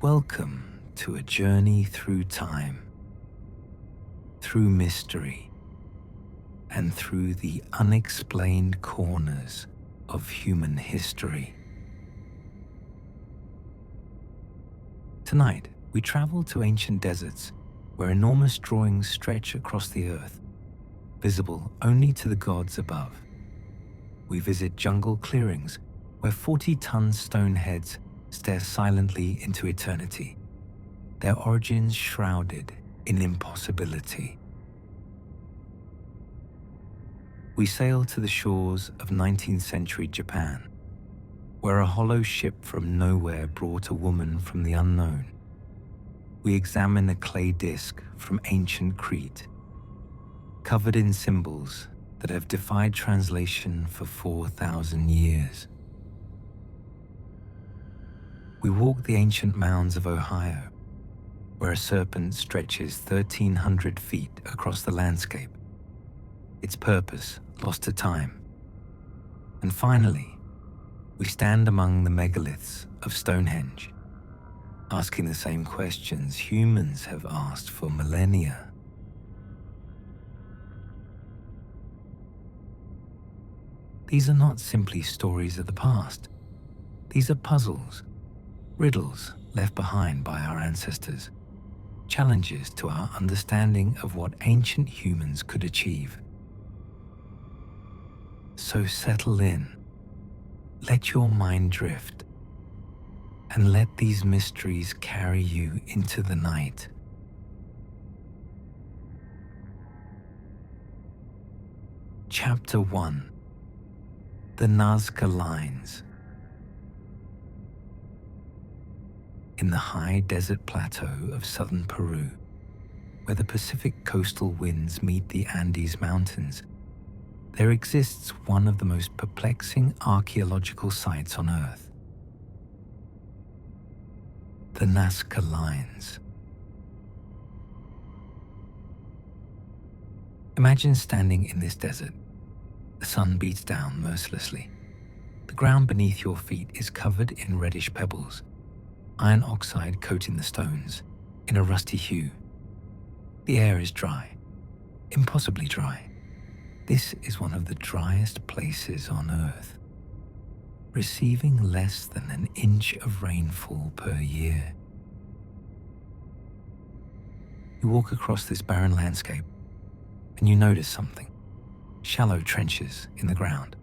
Welcome to a journey through time, through mystery, and through the unexplained corners of human history. Tonight, we travel to ancient deserts where enormous drawings stretch across the earth, visible only to the gods above. We visit jungle clearings where 40-ton stone heads stare silently into eternity, their origins shrouded in impossibility. We sail to the shores of 19th century Japan, where a hollow ship from nowhere brought a woman from the unknown. We examine a clay disc from ancient Crete, covered in symbols that have defied translation for 4,000 years. We walk the ancient mounds of Ohio, where a serpent stretches 1,300 feet across the landscape, its purpose lost to time. And finally, we stand among the megaliths of Stonehenge, asking the same questions humans have asked for millennia. These are not simply stories of the past. These are puzzles, riddles left behind by our ancestors, challenges to our understanding of what ancient humans could achieve. So settle in, let your mind drift, and let these mysteries carry you into the night. Chapter 1: The Nazca Lines. In the high desert plateau of southern Peru, where the Pacific coastal winds meet the Andes Mountains, there exists one of the most perplexing archaeological sites on Earth: the Nazca Lines. Imagine standing in this desert. The sun beats down mercilessly. The ground beneath your feet is covered in reddish pebbles, iron oxide coating the stones in a rusty hue. The air is dry, impossibly dry. This is one of the driest places on Earth, receiving less than an inch of rainfall per year. You walk across this barren landscape and you notice something: shallow trenches in the ground,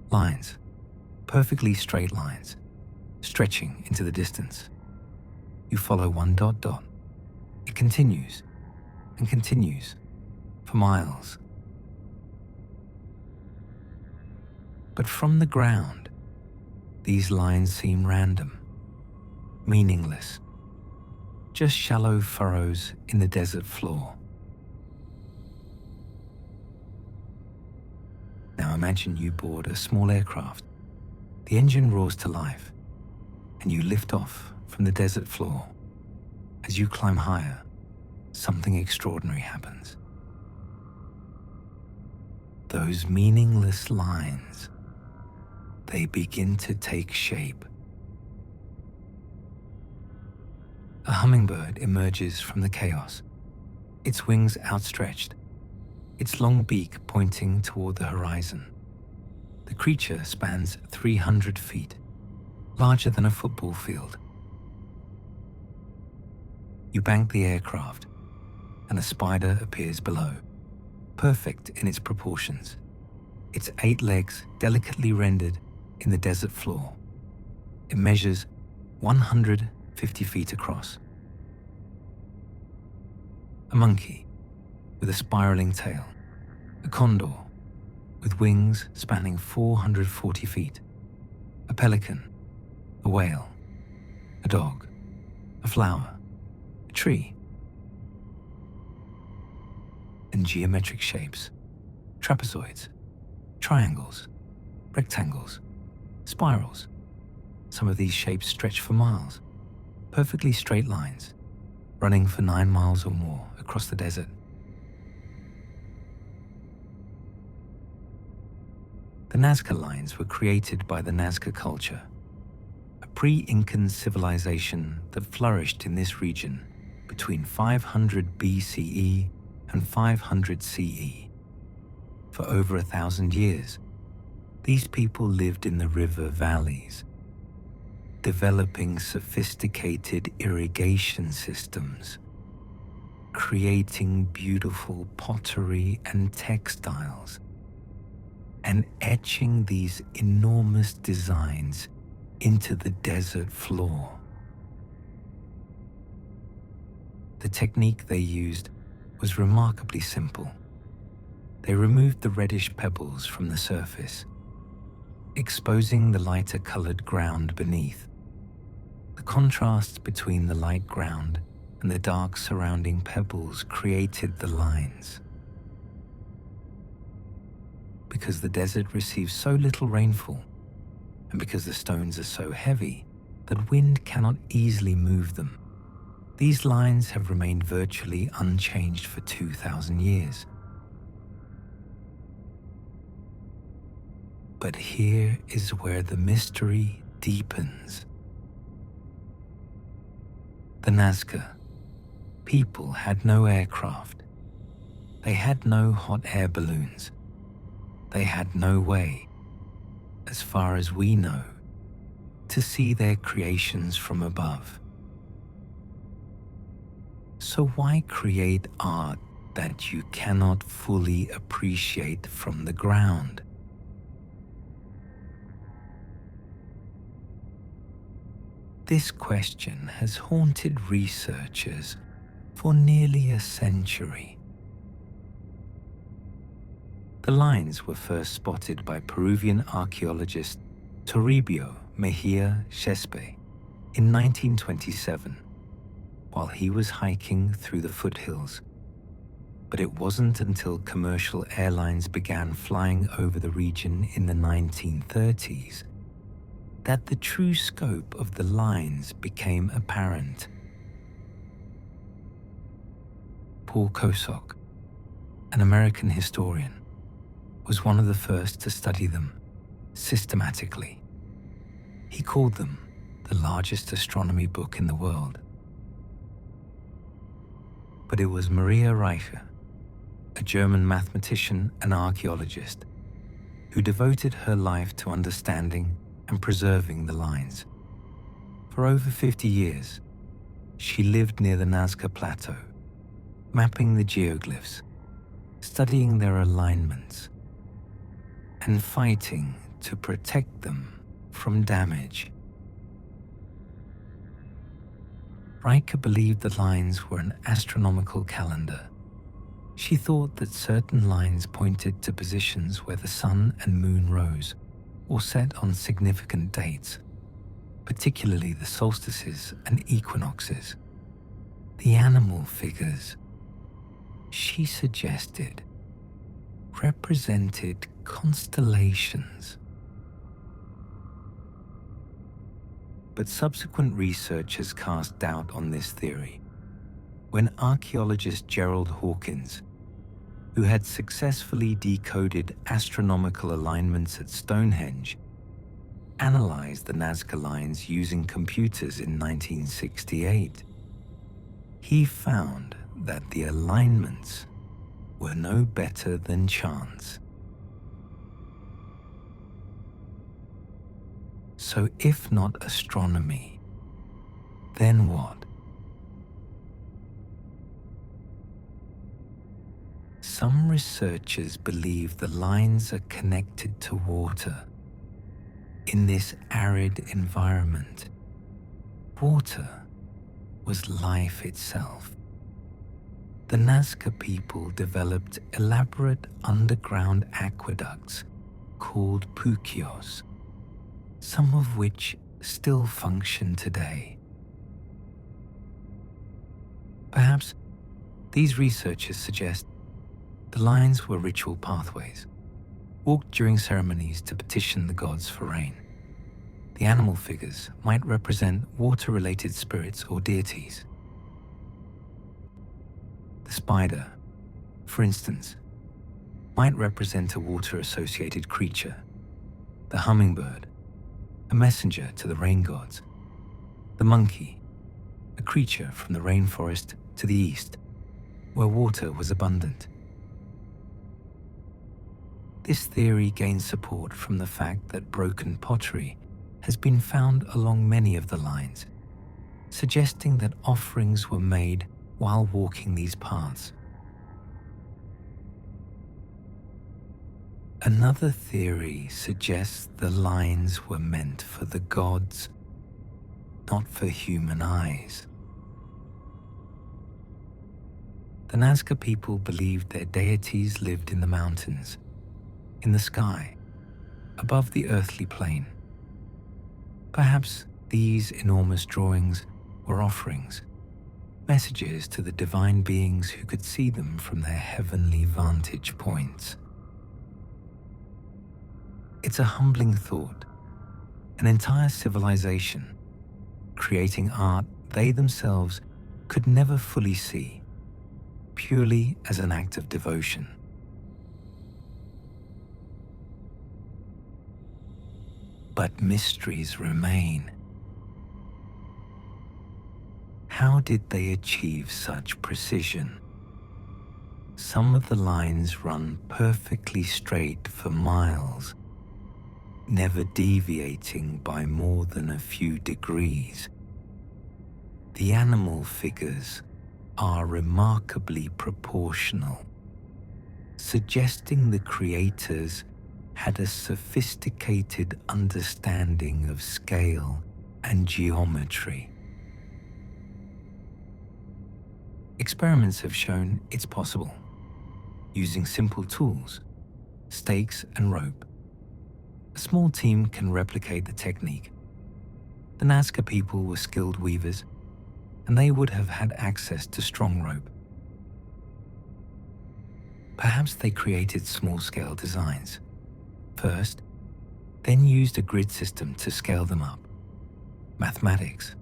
lines, perfectly straight lines, stretching into the distance. You follow one dot. It continues and continues for miles. But from the ground, these lines seem random, meaningless, just shallow furrows in the desert floor. Now imagine you board a small aircraft. The engine roars to life, and you lift off from the desert floor. As you climb higher, something extraordinary happens. Those meaningless lines, they begin to take shape. A hummingbird emerges from the chaos, its wings outstretched, its long beak pointing toward the horizon. The creature spans 300 feet, larger than a football field. You bank the aircraft, and a spider appears below, perfect in its proportions, its 8 legs delicately rendered in the desert floor. It measures 150 feet across. A monkey with a spiraling tail, a condor with wings spanning 440 feet, a pelican, a whale, a dog, a flower, a tree, and geometric shapes: trapezoids, triangles, rectangles, spirals. Some of these shapes stretch for miles, perfectly straight lines, running for 9 miles or more across the desert. The Nazca Lines were created by the Nazca culture, a pre-Incan civilization that flourished in this region between 500 BCE and 500 CE. For over 1,000 years, these people lived in the river valleys, developing sophisticated irrigation systems, creating beautiful pottery and textiles, and etching these enormous designs into the desert floor. The technique they used was remarkably simple. They removed the reddish pebbles from the surface, exposing the lighter-colored ground beneath. The contrast between the light ground and the dark surrounding pebbles created the lines. Because the desert receives so little rainfall, and because the stones are so heavy that wind cannot easily move them, these lines have remained virtually unchanged for 2,000 years. But here is where the mystery deepens. The Nazca people had no aircraft. They had no hot air balloons. They had no way, as far as we know, to see their creations from above. So why create art that you cannot fully appreciate from the ground? This question has haunted researchers for nearly a century. The lines were first spotted by Peruvian archaeologist Toribio Mejia Chespe in 1927, while he was hiking through the foothills. But it wasn't until commercial airlines began flying over the region in the 1930s that the true scope of the lines became apparent. Paul Kosok, an American historian, was one of the first to study them systematically. He called them the largest astronomy book in the world. But it was Maria Reiche, a German mathematician and archaeologist, who devoted her life to understanding and preserving the lines. For over 50 years, she lived near the Nazca Plateau, mapping the geoglyphs, studying their alignments, and fighting to protect them from damage. Reiche believed the lines were an astronomical calendar. She thought that certain lines pointed to positions where the sun and moon rose or set on significant dates, particularly the solstices and equinoxes. The animal figures, she suggested, represented constellations. But subsequent research has cast doubt on this theory when archaeologist Gerald Hawkins, who had successfully decoded astronomical alignments at Stonehenge, analyzed the Nazca Lines using computers in 1968. He found that the alignments were no better than chance. So if not astronomy, then what? Some researchers believe the lines are connected to water. In this arid environment, water was life itself. The Nazca people developed elaborate underground aqueducts called puquios, some of which still function today. Perhaps these researchers suggest the lines were ritual pathways, walked during ceremonies to petition the gods for rain. The animal figures might represent water-related spirits or deities. The spider, for instance, might represent a water-associated creature. The hummingbird, a messenger to the rain gods. The monkey, a creature from the rainforest to the east, where water was abundant. This theory gains support from the fact that broken pottery has been found along many of the lines, suggesting that offerings were made while walking these paths. Another theory suggests the lines were meant for the gods, not for human eyes. The Nazca people believed their deities lived in the mountains, in the sky, above the earthly plane. Perhaps these enormous drawings were offerings, messages to the divine beings who could see them from their heavenly vantage points. It's a humbling thought, an entire civilization creating art they themselves could never fully see, purely as an act of devotion. But mysteries remain. How did they achieve such precision? Some of the lines run perfectly straight for miles, never deviating by more than a few degrees. The animal figures are remarkably proportional, suggesting the creators had a sophisticated understanding of scale and geometry. Experiments have shown it's possible, using simple tools, stakes and rope. A small team can replicate the technique. The Nazca people were skilled weavers, and they would have had access to strong rope. Perhaps they created small-scale designs first, then used a grid system to scale them up. Mathematics,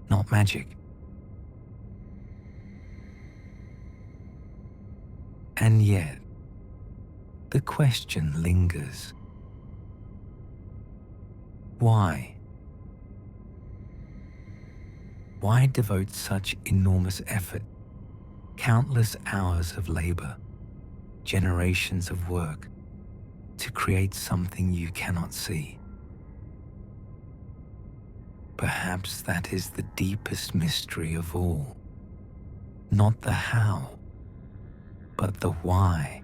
not magic. And yet, the question lingers. Why? Why devote such enormous effort, countless hours of labor, generations of work, to create something you cannot see? Perhaps that is the deepest mystery of all. Not the how, but the why.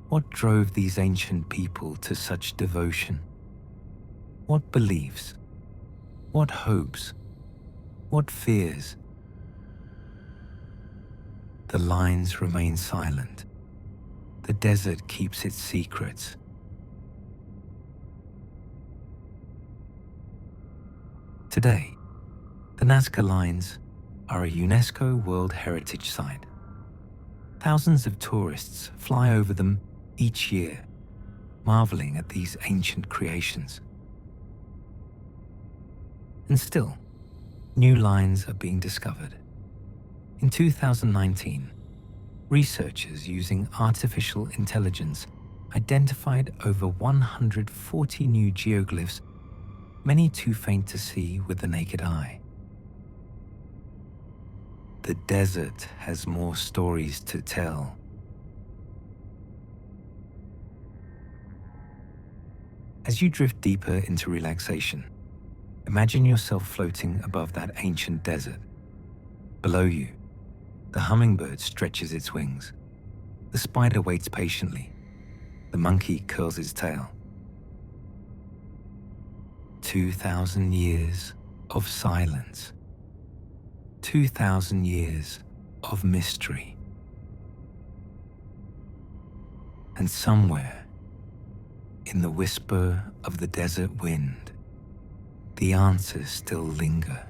What drove these ancient people to such devotion? What beliefs? What hopes? What fears? The lines remain silent. The desert keeps its secrets. Today, the Nazca Lines are a UNESCO World Heritage Site. Thousands of tourists fly over them each year, marveling at these ancient creations. And still, new lines are being discovered. In 2019, researchers using artificial intelligence identified over 140 new geoglyphs, many too faint to see with the naked eye. The desert has more stories to tell. As you drift deeper into relaxation, imagine yourself floating above that ancient desert. Below you, the hummingbird stretches its wings. The spider waits patiently. The monkey curls its tail. 2,000 years of silence. 2,000 years of mystery. And somewhere, in the whisper of the desert wind, the answers still linger.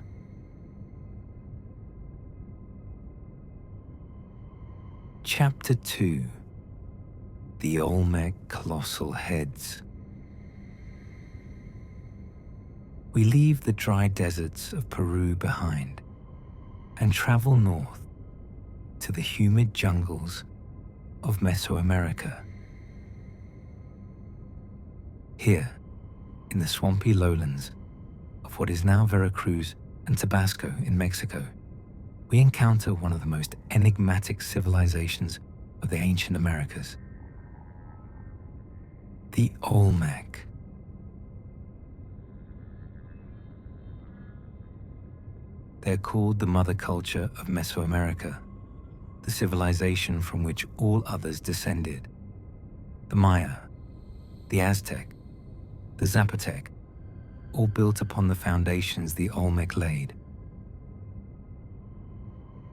Chapter 2: The Olmec Colossal Heads. We leave the dry deserts of Peru behind and travel north to the humid jungles of Mesoamerica. Here, in the swampy lowlands of what is now Veracruz and Tabasco in Mexico, we encounter one of the most enigmatic civilizations of the ancient Americas, the Olmec. They're called the mother culture of Mesoamerica, the civilization from which all others descended. The Maya, the Aztec, the Zapotec, all built upon the foundations the Olmec laid.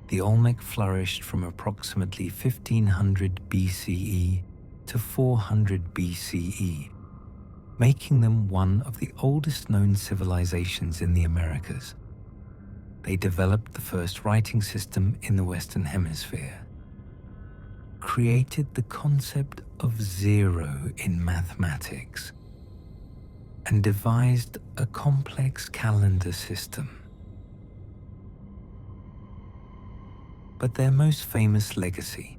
The Olmec flourished from approximately 1500 BCE to 400 BCE, making them one of the oldest known civilizations in the Americas. They developed the first writing system in the Western Hemisphere, created the concept of zero in mathematics, and devised a complex calendar system. But their most famous legacy,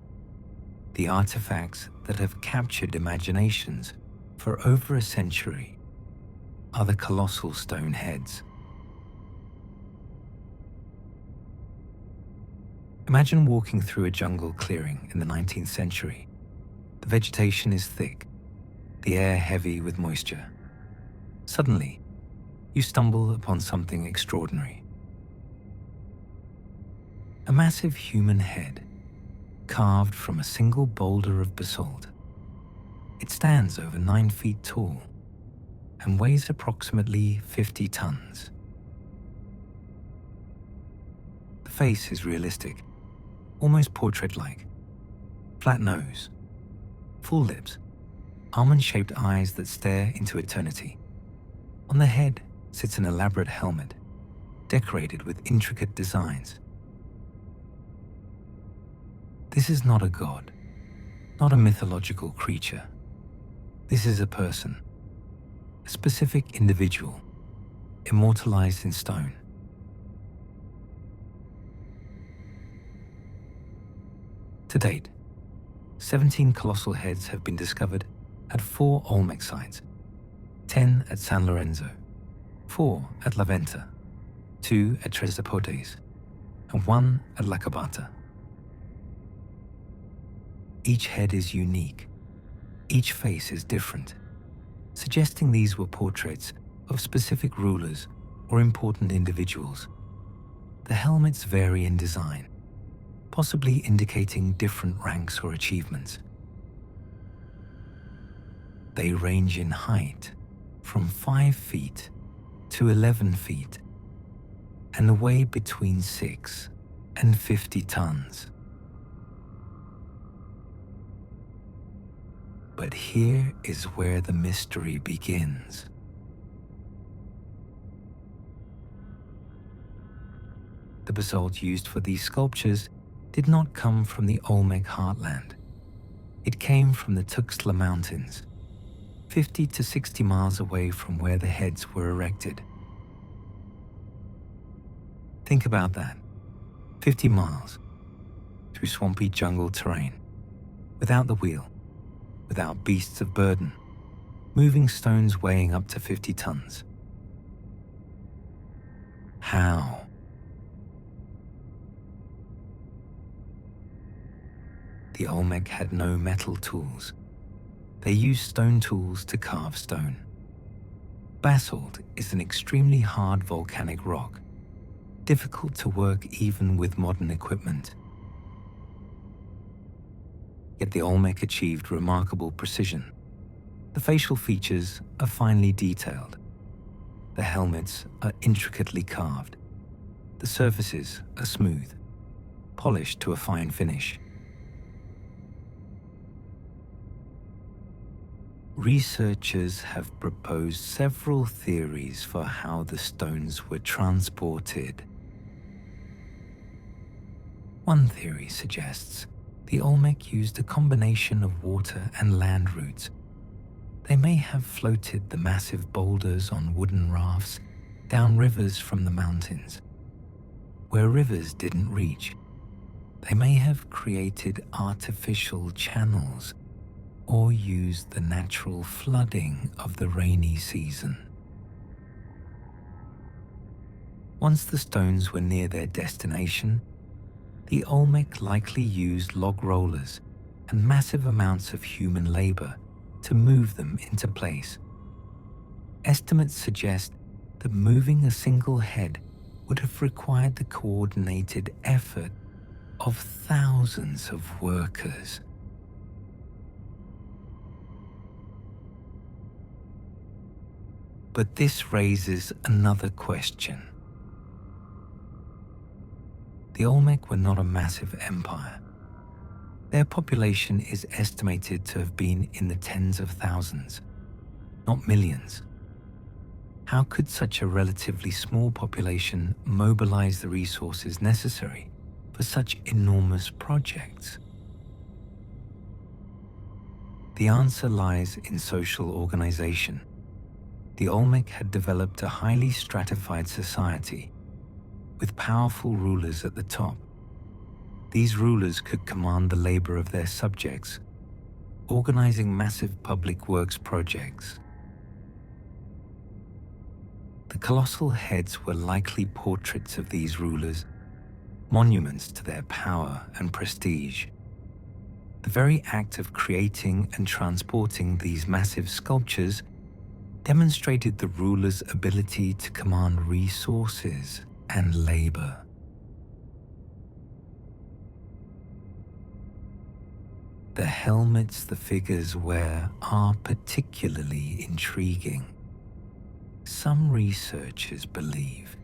the artifacts that have captured imaginations for over a century, are the colossal stone heads. Imagine walking through a jungle clearing in the 19th century. The vegetation is thick, the air heavy with moisture. Suddenly, you stumble upon something extraordinary. A massive human head, carved from a single boulder of basalt. It stands over 9 feet tall and weighs approximately 50 tons. The face is realistic, almost portrait-like. Flat nose, full lips, almond-shaped eyes that stare into eternity. On the head sits an elaborate helmet, decorated with intricate designs. This is not a god, not a mythological creature. This is a person, a specific individual, immortalized in stone. To date, 17 colossal heads have been discovered at 4 Olmec sites, 10 at San Lorenzo, 4 at La Venta, 2 at Tres Zapotes, and 1 at La Cabata. Each head is unique, each face is different, suggesting these were portraits of specific rulers or important individuals. The helmets vary in design, possibly indicating different ranks or achievements. They range in height from 5 feet to 11 feet and weigh between 6 and 50 tons. But here is where the mystery begins. The basalt used for these sculptures did not come from the Olmec heartland. It came from the Tuxtla Mountains, 50 to 60 miles away from where the heads were erected. Think about that. 50 miles through swampy jungle terrain, without the wheel, without beasts of burden, moving stones weighing up to 50 tons. How? The Olmec had no metal tools. They used stone tools to carve stone. Basalt is an extremely hard volcanic rock, difficult to work even with modern equipment. Yet the Olmec achieved remarkable precision. The facial features are finely detailed. The helmets are intricately carved. The surfaces are smooth, polished to a fine finish. Researchers have proposed several theories for how the stones were transported. One theory suggests the Olmec used a combination of water and land routes. They may have floated the massive boulders on wooden rafts down rivers from the mountains. Where rivers didn't reach, they may have created artificial channels or used the natural flooding of the rainy season. Once the stones were near their destination, the Olmec likely used log rollers and massive amounts of human labor to move them into place. Estimates suggest that moving a single head would have required the coordinated effort of thousands of workers. But this raises another question. The Olmec were not a massive empire. Their population is estimated to have been in the tens of thousands, not millions. How could such a relatively small population mobilize the resources necessary for such enormous projects? The answer lies in social organization. The Olmec had developed a highly stratified society with powerful rulers at the top. These rulers could command the labor of their subjects, organizing massive public works projects. The colossal heads were likely portraits of these rulers, monuments to their power and prestige. The very act of creating and transporting these massive sculptures demonstrated the ruler's ability to command resources and labor. The helmets the figures wear are particularly intriguing. Some researchers believe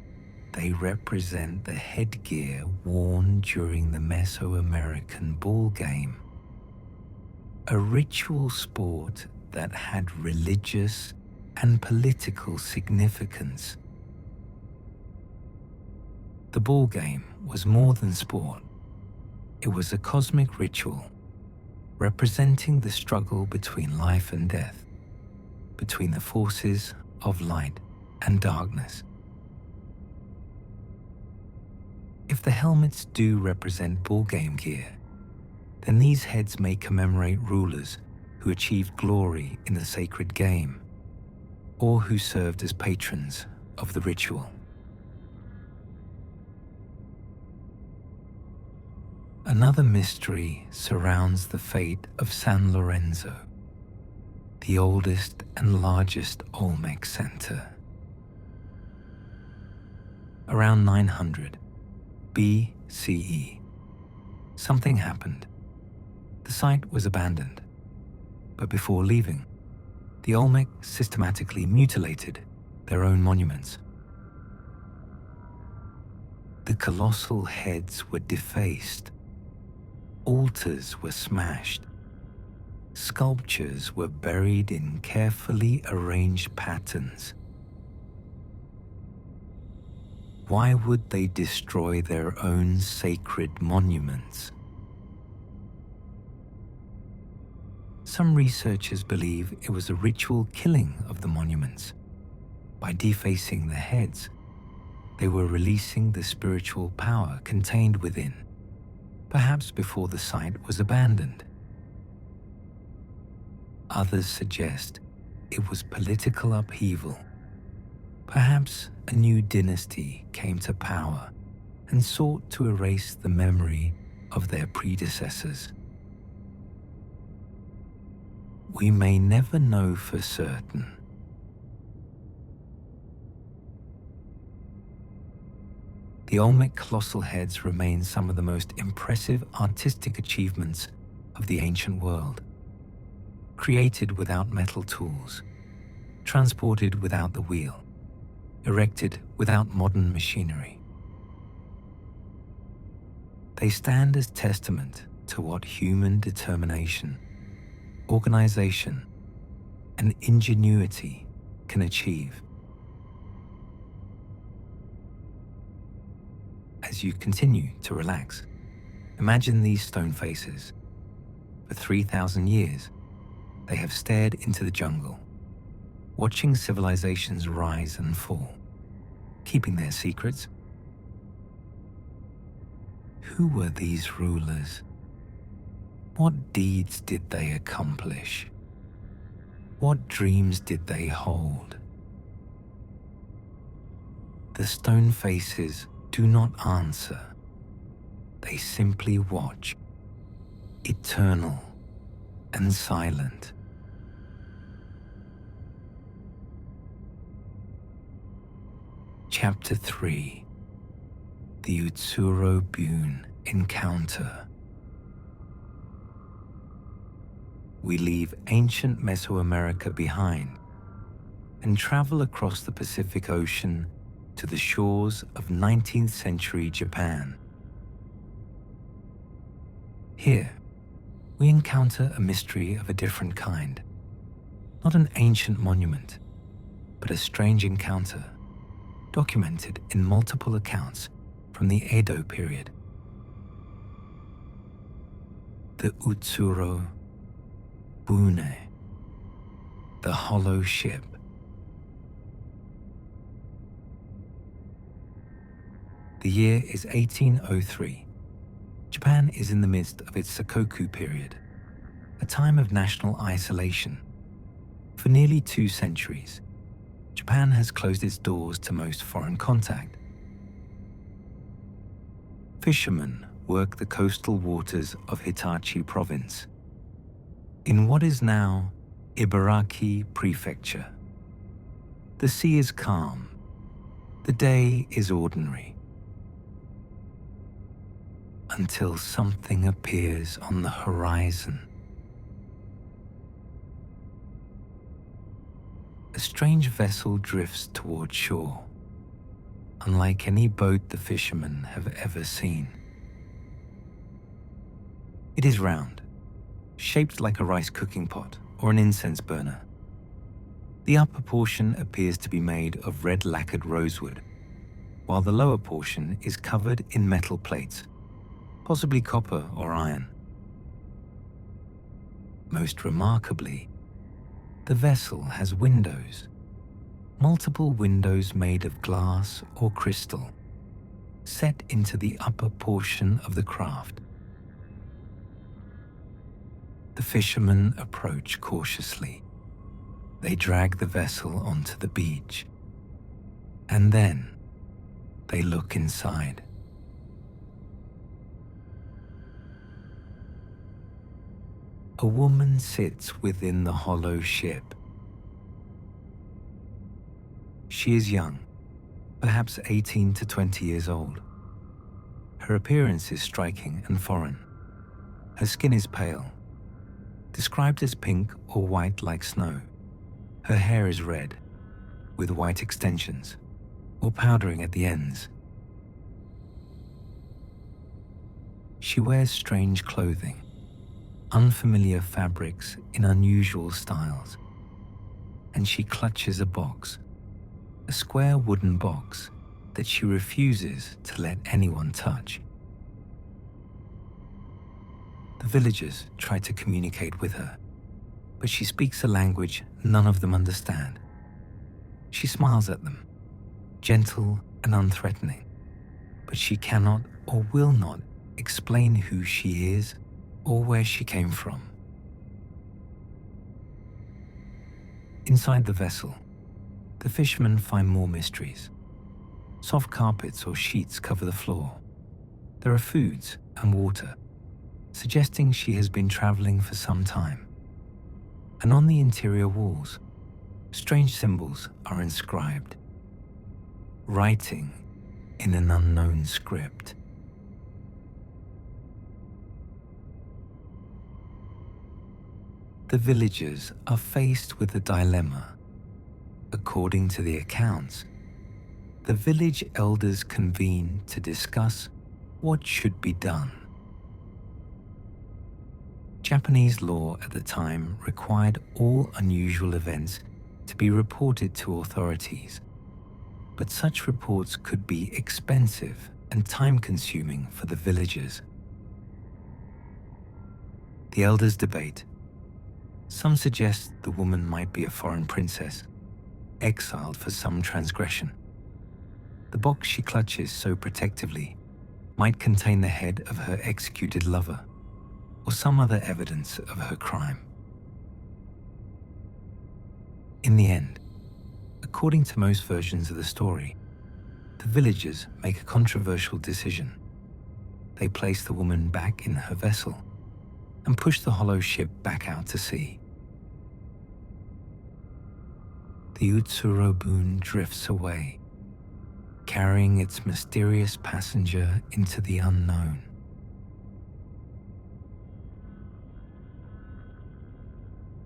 they represent the headgear worn during the Mesoamerican ball game, a ritual sport that had religious and political significance. The ball game was more than sport. It was a cosmic ritual representing the struggle between life and death, between the forces of light and darkness. If the helmets do represent ball game gear, then these heads may commemorate rulers who achieved glory in the sacred game, or who served as patrons of the ritual. Another mystery surrounds the fate of San Lorenzo, the oldest and largest Olmec center. Around 900 BCE, something happened. The site was abandoned, but before leaving, the Olmec systematically mutilated their own monuments. The colossal heads were defaced. Altars were smashed. Sculptures were buried in carefully arranged patterns. Why would they destroy their own sacred monuments? Some researchers believe it was a ritual killing of the monuments. By defacing the heads, they were releasing the spiritual power contained within, perhaps before the site was abandoned. Others suggest it was political upheaval. Perhaps a new dynasty came to power and sought to erase the memory of their predecessors. We may never know for certain. The Olmec colossal heads remain some of the most impressive artistic achievements of the ancient world. Created without metal tools, transported without the wheel, erected without modern machinery. They stand as testament to what human determination, organization, and ingenuity can achieve. As you continue to relax, imagine these stone faces. For 3,000 years, they have stared into the jungle, watching civilizations rise and fall, keeping their secrets. Who were these rulers? What deeds did they accomplish? What dreams did they hold? The stone faces do not answer. They simply watch, eternal and silent. Chapter 3: The Utsuro-Bune Encounter. We leave ancient Mesoamerica behind and travel across the Pacific Ocean to the shores of 19th century Japan. Here, we encounter a mystery of a different kind. Not an ancient monument, but a strange encounter, documented in multiple accounts from the Edo period. The Utsuro-Bune, the hollow ship. The year is 1803. Japan is in the midst of its Sakoku period, a time of national isolation. For nearly 2 centuries, Japan has closed its doors to most foreign contact. Fishermen work the coastal waters of Hitachi province, in what is now Ibaraki Prefecture. The sea is calm, the day is ordinary, until something appears on the horizon. A strange vessel drifts toward shore, unlike any boat the fishermen have ever seen. It is round, shaped like a rice cooking pot or an incense burner. The upper portion appears to be made of red lacquered rosewood, while the lower portion is covered in metal plates, possibly copper or iron. Most remarkably, the vessel has windows, multiple windows made of glass or crystal, set into the upper portion of the craft. The fishermen approach cautiously. They drag the vessel onto the beach, and then they look inside. A woman sits within the hollow ship. She is young, perhaps 18 to 20 years old. Her appearance is striking and foreign. Her skin is pale, described as pink or white like snow. Her hair is red, with white extensions, or powdering at the ends. She wears strange clothing, unfamiliar fabrics in unusual styles, and she clutches a box, a square wooden box that she refuses to let anyone touch. The villagers try to communicate with her, but she speaks a language none of them understand. She smiles at them, gentle and unthreatening, but she cannot or will not explain who she is or where she came from. Inside the vessel, the fishermen find more mysteries. Soft carpets or sheets cover the floor. There are foods and water, suggesting she has been traveling for some time. And on the interior walls, strange symbols are inscribed, writing in an unknown script. The villagers are faced with a dilemma. According to the accounts, the village elders convene to discuss what should be done. Japanese law at the time required all unusual events to be reported to authorities, but such reports could be expensive and time-consuming for the villagers. The elders debate. Some suggest the woman might be a foreign princess, exiled for some transgression. The box she clutches so protectively might contain the head of her executed lover, or some other evidence of her crime. In the end, according to most versions of the story, the villagers make a controversial decision. They place the woman back in her vessel and push the hollow ship back out to sea. The Utsuro-Bune drifts away, carrying its mysterious passenger into the unknown.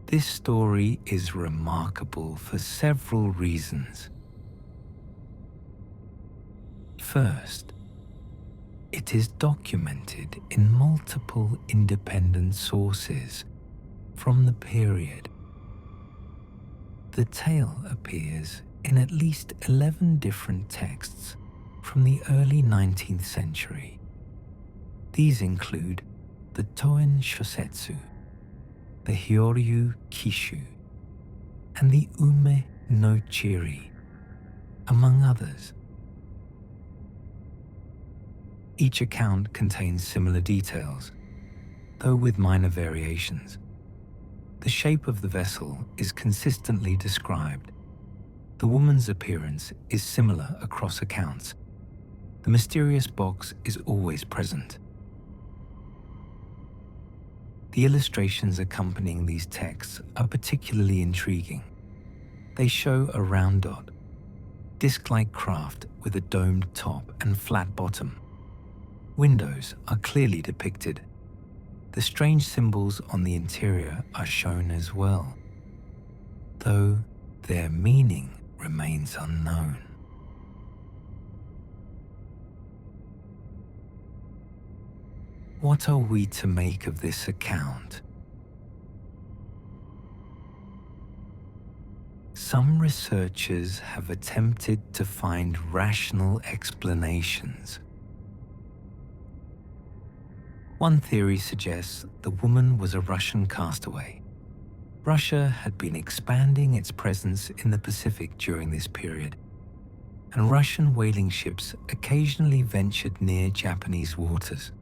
This story is remarkable for several reasons. First, it is documented in multiple independent sources from the period. The tale appears in at least 11 different texts from the early 19th century. These include the Toen Shosetsu, the Hyoryu Kishu, and the Ume no Chiri, among others. Each account contains similar details, though with minor variations. The shape of the vessel is consistently described. The woman's appearance is similar across accounts. The mysterious box is always present. The illustrations accompanying these texts are particularly intriguing. They show a round dot, disc-like craft with a domed top and flat bottom. Windows are clearly depicted. The strange symbols on the interior are shown as well, though their meaning remains unknown. What are we to make of this account? Some researchers have attempted to find rational explanations. One theory suggests the woman was a Russian castaway. Russia had been expanding its presence in the Pacific during this period, and Russian whaling ships occasionally ventured near Japanese waters.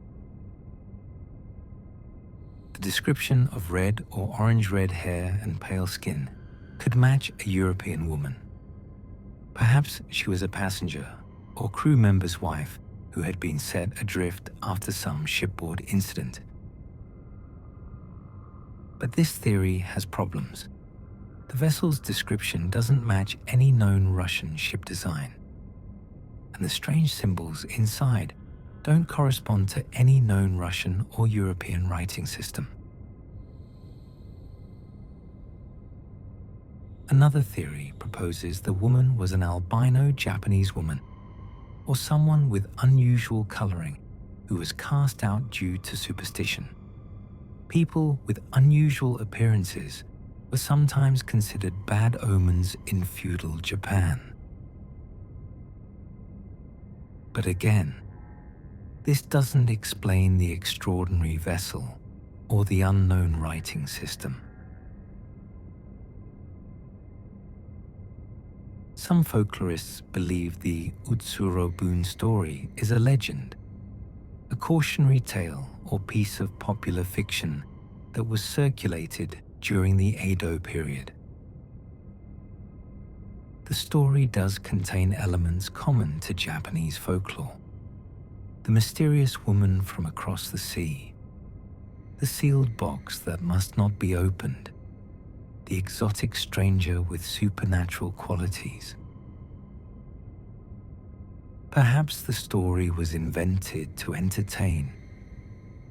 The description of red or orange-red hair and pale skin could match a European woman. Perhaps she was a passenger or crew member's wife who had been set adrift after some shipboard incident. But this theory has problems. The vessel's description doesn't match any known Russian ship design, and the strange symbols inside don't correspond to any known Russian or European writing system. Another theory proposes the woman was an albino Japanese woman, or someone with unusual coloring who was cast out due to superstition. People with unusual appearances were sometimes considered bad omens in feudal Japan. But again, this doesn't explain the extraordinary vessel or the unknown writing system. Some folklorists believe the Utsuro-Bune story is a legend, a cautionary tale or piece of popular fiction that was circulated during the Edo period. The story does contain elements common to Japanese folklore. The mysterious woman from across the sea, the sealed box that must not be opened, the exotic stranger with supernatural qualities. Perhaps the story was invented to entertain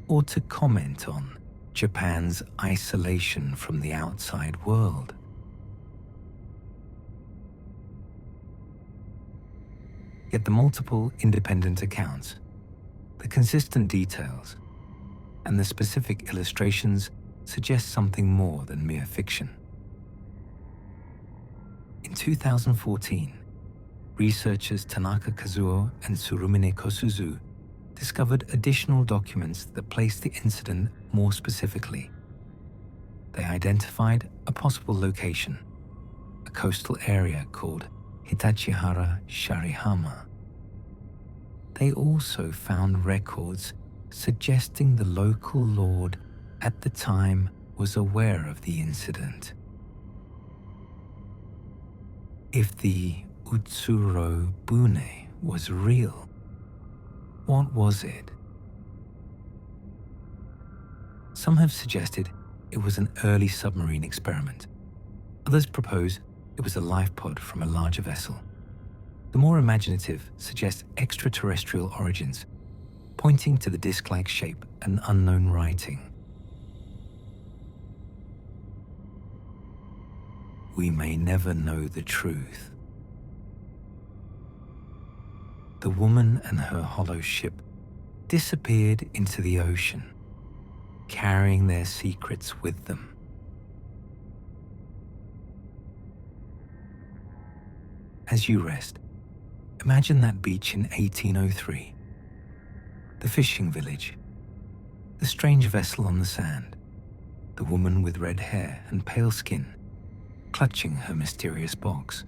or to comment on Japan's isolation from the outside world. Yet the multiple independent accounts, the consistent details, and the specific illustrations suggest something more than mere fiction. In 2014, researchers Tanaka Kazuo and Tsurumine Kosuzu discovered additional documents that placed the incident more specifically. They identified a possible location, a coastal area called Hitachihara Sharihama. They also found records suggesting the local lord at the time was aware of the incident. If the Utsuro-Bune was real. What was it? Some have suggested it was an early submarine experiment. Others propose it was a life pod from a larger vessel. The more imaginative suggest extraterrestrial origins, pointing to the disc-like shape and unknown writing. We may never know the truth. The woman and her hollow ship disappeared into the ocean, carrying their secrets with them. As you rest, imagine that beach in 1803, the fishing village, the strange vessel on the sand, the woman with red hair and pale skin, clutching her mysterious box.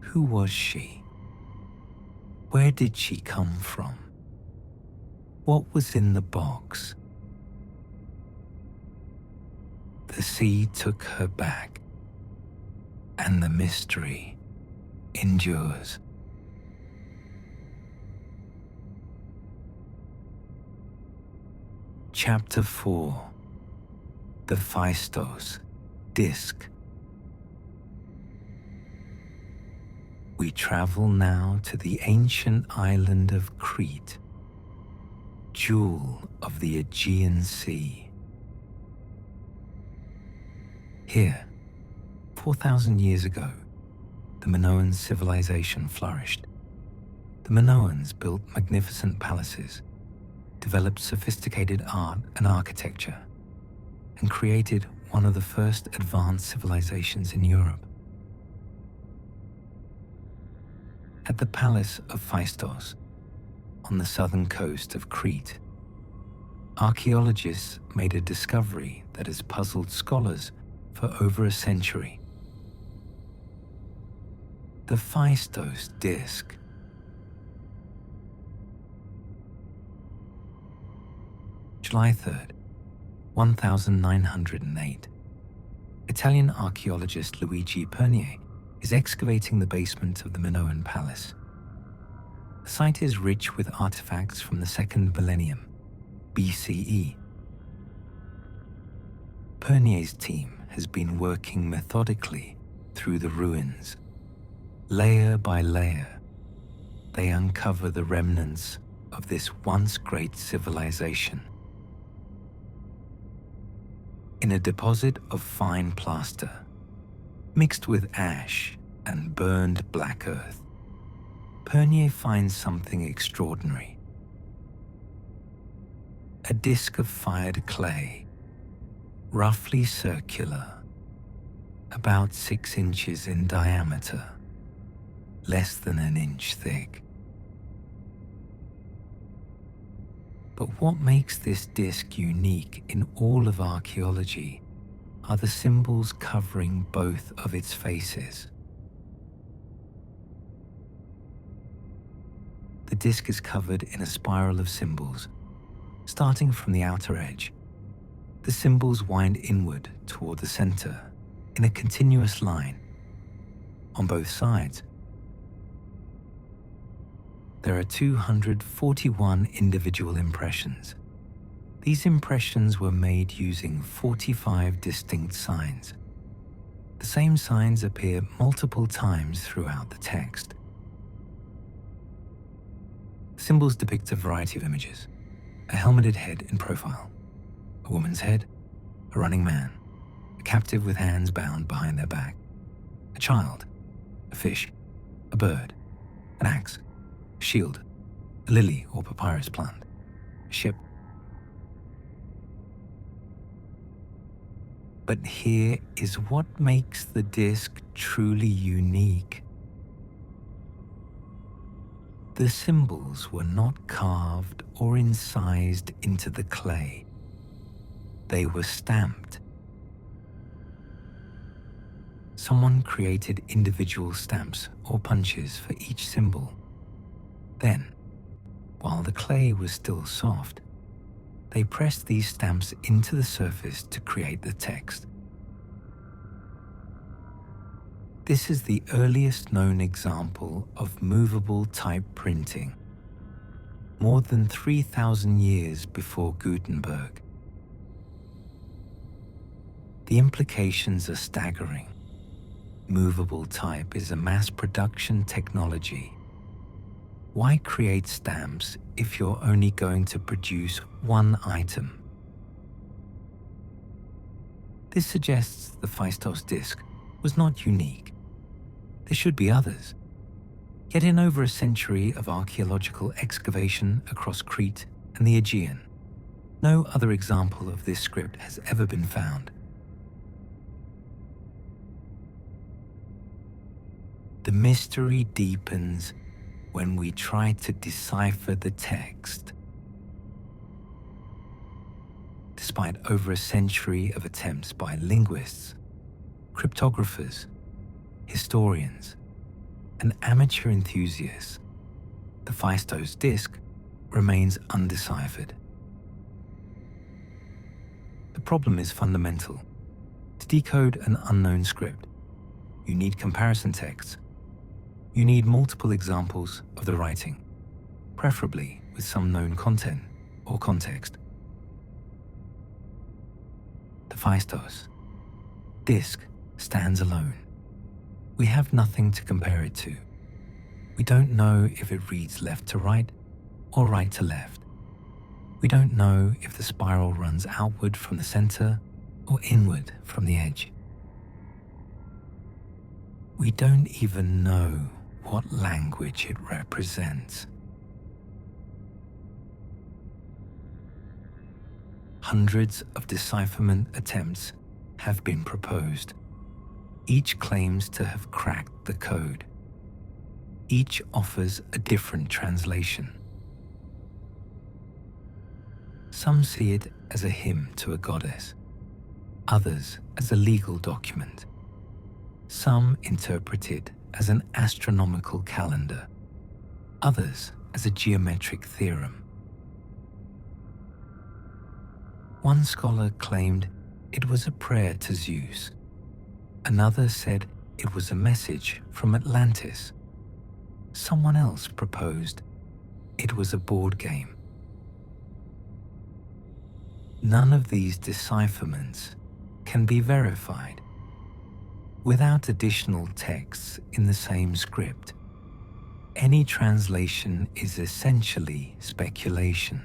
Who was she? Where did she come from? What was in the box? The sea took her back, and the mystery endures. Chapter 4: The Phaistos Disc. We travel now to the ancient island of Crete, jewel of the Aegean Sea. Here, 4,000 years ago, the Minoan civilization flourished. The Minoans built magnificent palaces, developed sophisticated art and architecture, and created one of the first advanced civilizations in Europe. At the palace of Phaistos, on the southern coast of Crete, archaeologists made a discovery that has puzzled scholars for over a century. The Phaistos Disc. July 3rd, 1908. Italian archaeologist Luigi Pernier is excavating the basement of the Minoan palace. The site is rich with artifacts from the 2nd millennium, BCE. Pernier's team has been working methodically through the ruins. Layer by layer, they uncover the remnants of this once great civilization. In a deposit of fine plaster, mixed with ash and burned black earth, Pernier finds something extraordinary. A disc of fired clay, roughly circular, about 6 inches in diameter, less than an inch thick. But what makes this disc unique in all of archaeology are the symbols covering both of its faces. The disc is covered in a spiral of symbols. Starting from the outer edge, the symbols wind inward toward the center in a continuous line. On both sides, there are 241 individual impressions. These impressions were made using 45 distinct signs. The same signs appear multiple times throughout the text. Symbols depict a variety of images: a helmeted head in profile, a woman's head, a running man, a captive with hands bound behind their back, a child, a fish, a bird, an axe, a shield, a lily or papyrus plant, a ship. But here is what makes the disc truly unique. The symbols were not carved or incised into the clay. They were stamped. Someone created individual stamps or punches for each symbol. Then, while the clay was still soft, they pressed these stamps into the surface to create the text. This is the earliest known example of movable type printing, more than 3,000 years before Gutenberg. The implications are staggering. Movable type is a mass production technology. Why create stamps if you're only going to produce one item? This suggests the Phaistos Disc was not unique. There should be others. Yet in over a century of archaeological excavation across Crete and the Aegean, no other example of this script has ever been found. The mystery deepens when we try to decipher the text. Despite over a century of attempts by linguists, cryptographers, historians, and amateur enthusiasts, the Phaistos Disc remains undeciphered. The problem is fundamental. To decode an unknown script, you need comparison texts. You need multiple examples of the writing, preferably with some known content or context. The Phaistos Disc stands alone. We have nothing to compare it to. We don't know if it reads left to right or right to left. We don't know if the spiral runs outward from the center or inward from the edge. We don't even know what language it represents. Hundreds of decipherment attempts have been proposed. Each claims to have cracked the code. Each offers a different translation. Some see it as a hymn to a goddess, others as a legal document. Some interpret it as an astronomical calendar, others as a geometric theorem. One scholar claimed it was a prayer to Zeus. Another said it was a message from Atlantis. Someone else proposed it was a board game. None of these decipherments can be verified. Without additional texts in the same script, any translation is essentially speculation.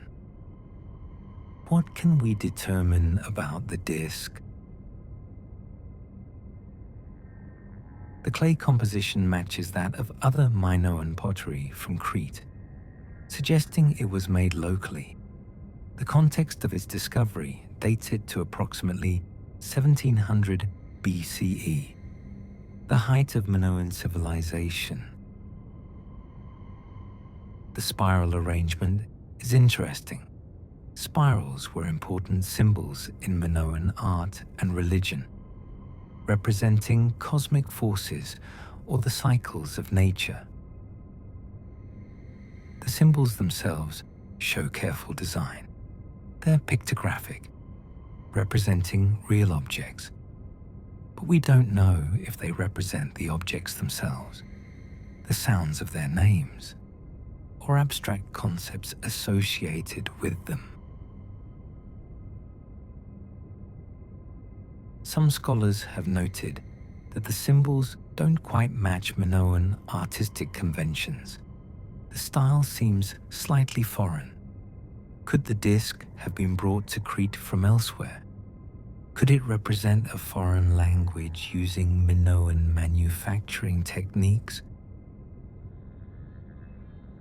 What can we determine about the disc? The clay composition matches that of other Minoan pottery from Crete, suggesting it was made locally. The context of its discovery dates it to approximately 1700 BCE, the height of Minoan civilization. The spiral arrangement is interesting. Spirals were important symbols in Minoan art and religion, representing cosmic forces or the cycles of nature. The symbols themselves show careful design. They're pictographic, representing real objects, but we don't know if they represent the objects themselves, the sounds of their names, or abstract concepts associated with them. Some scholars have noted that the symbols don't quite match Minoan artistic conventions. The style seems slightly foreign. Could the disc have been brought to Crete from elsewhere? Could it represent a foreign language using Minoan manufacturing techniques?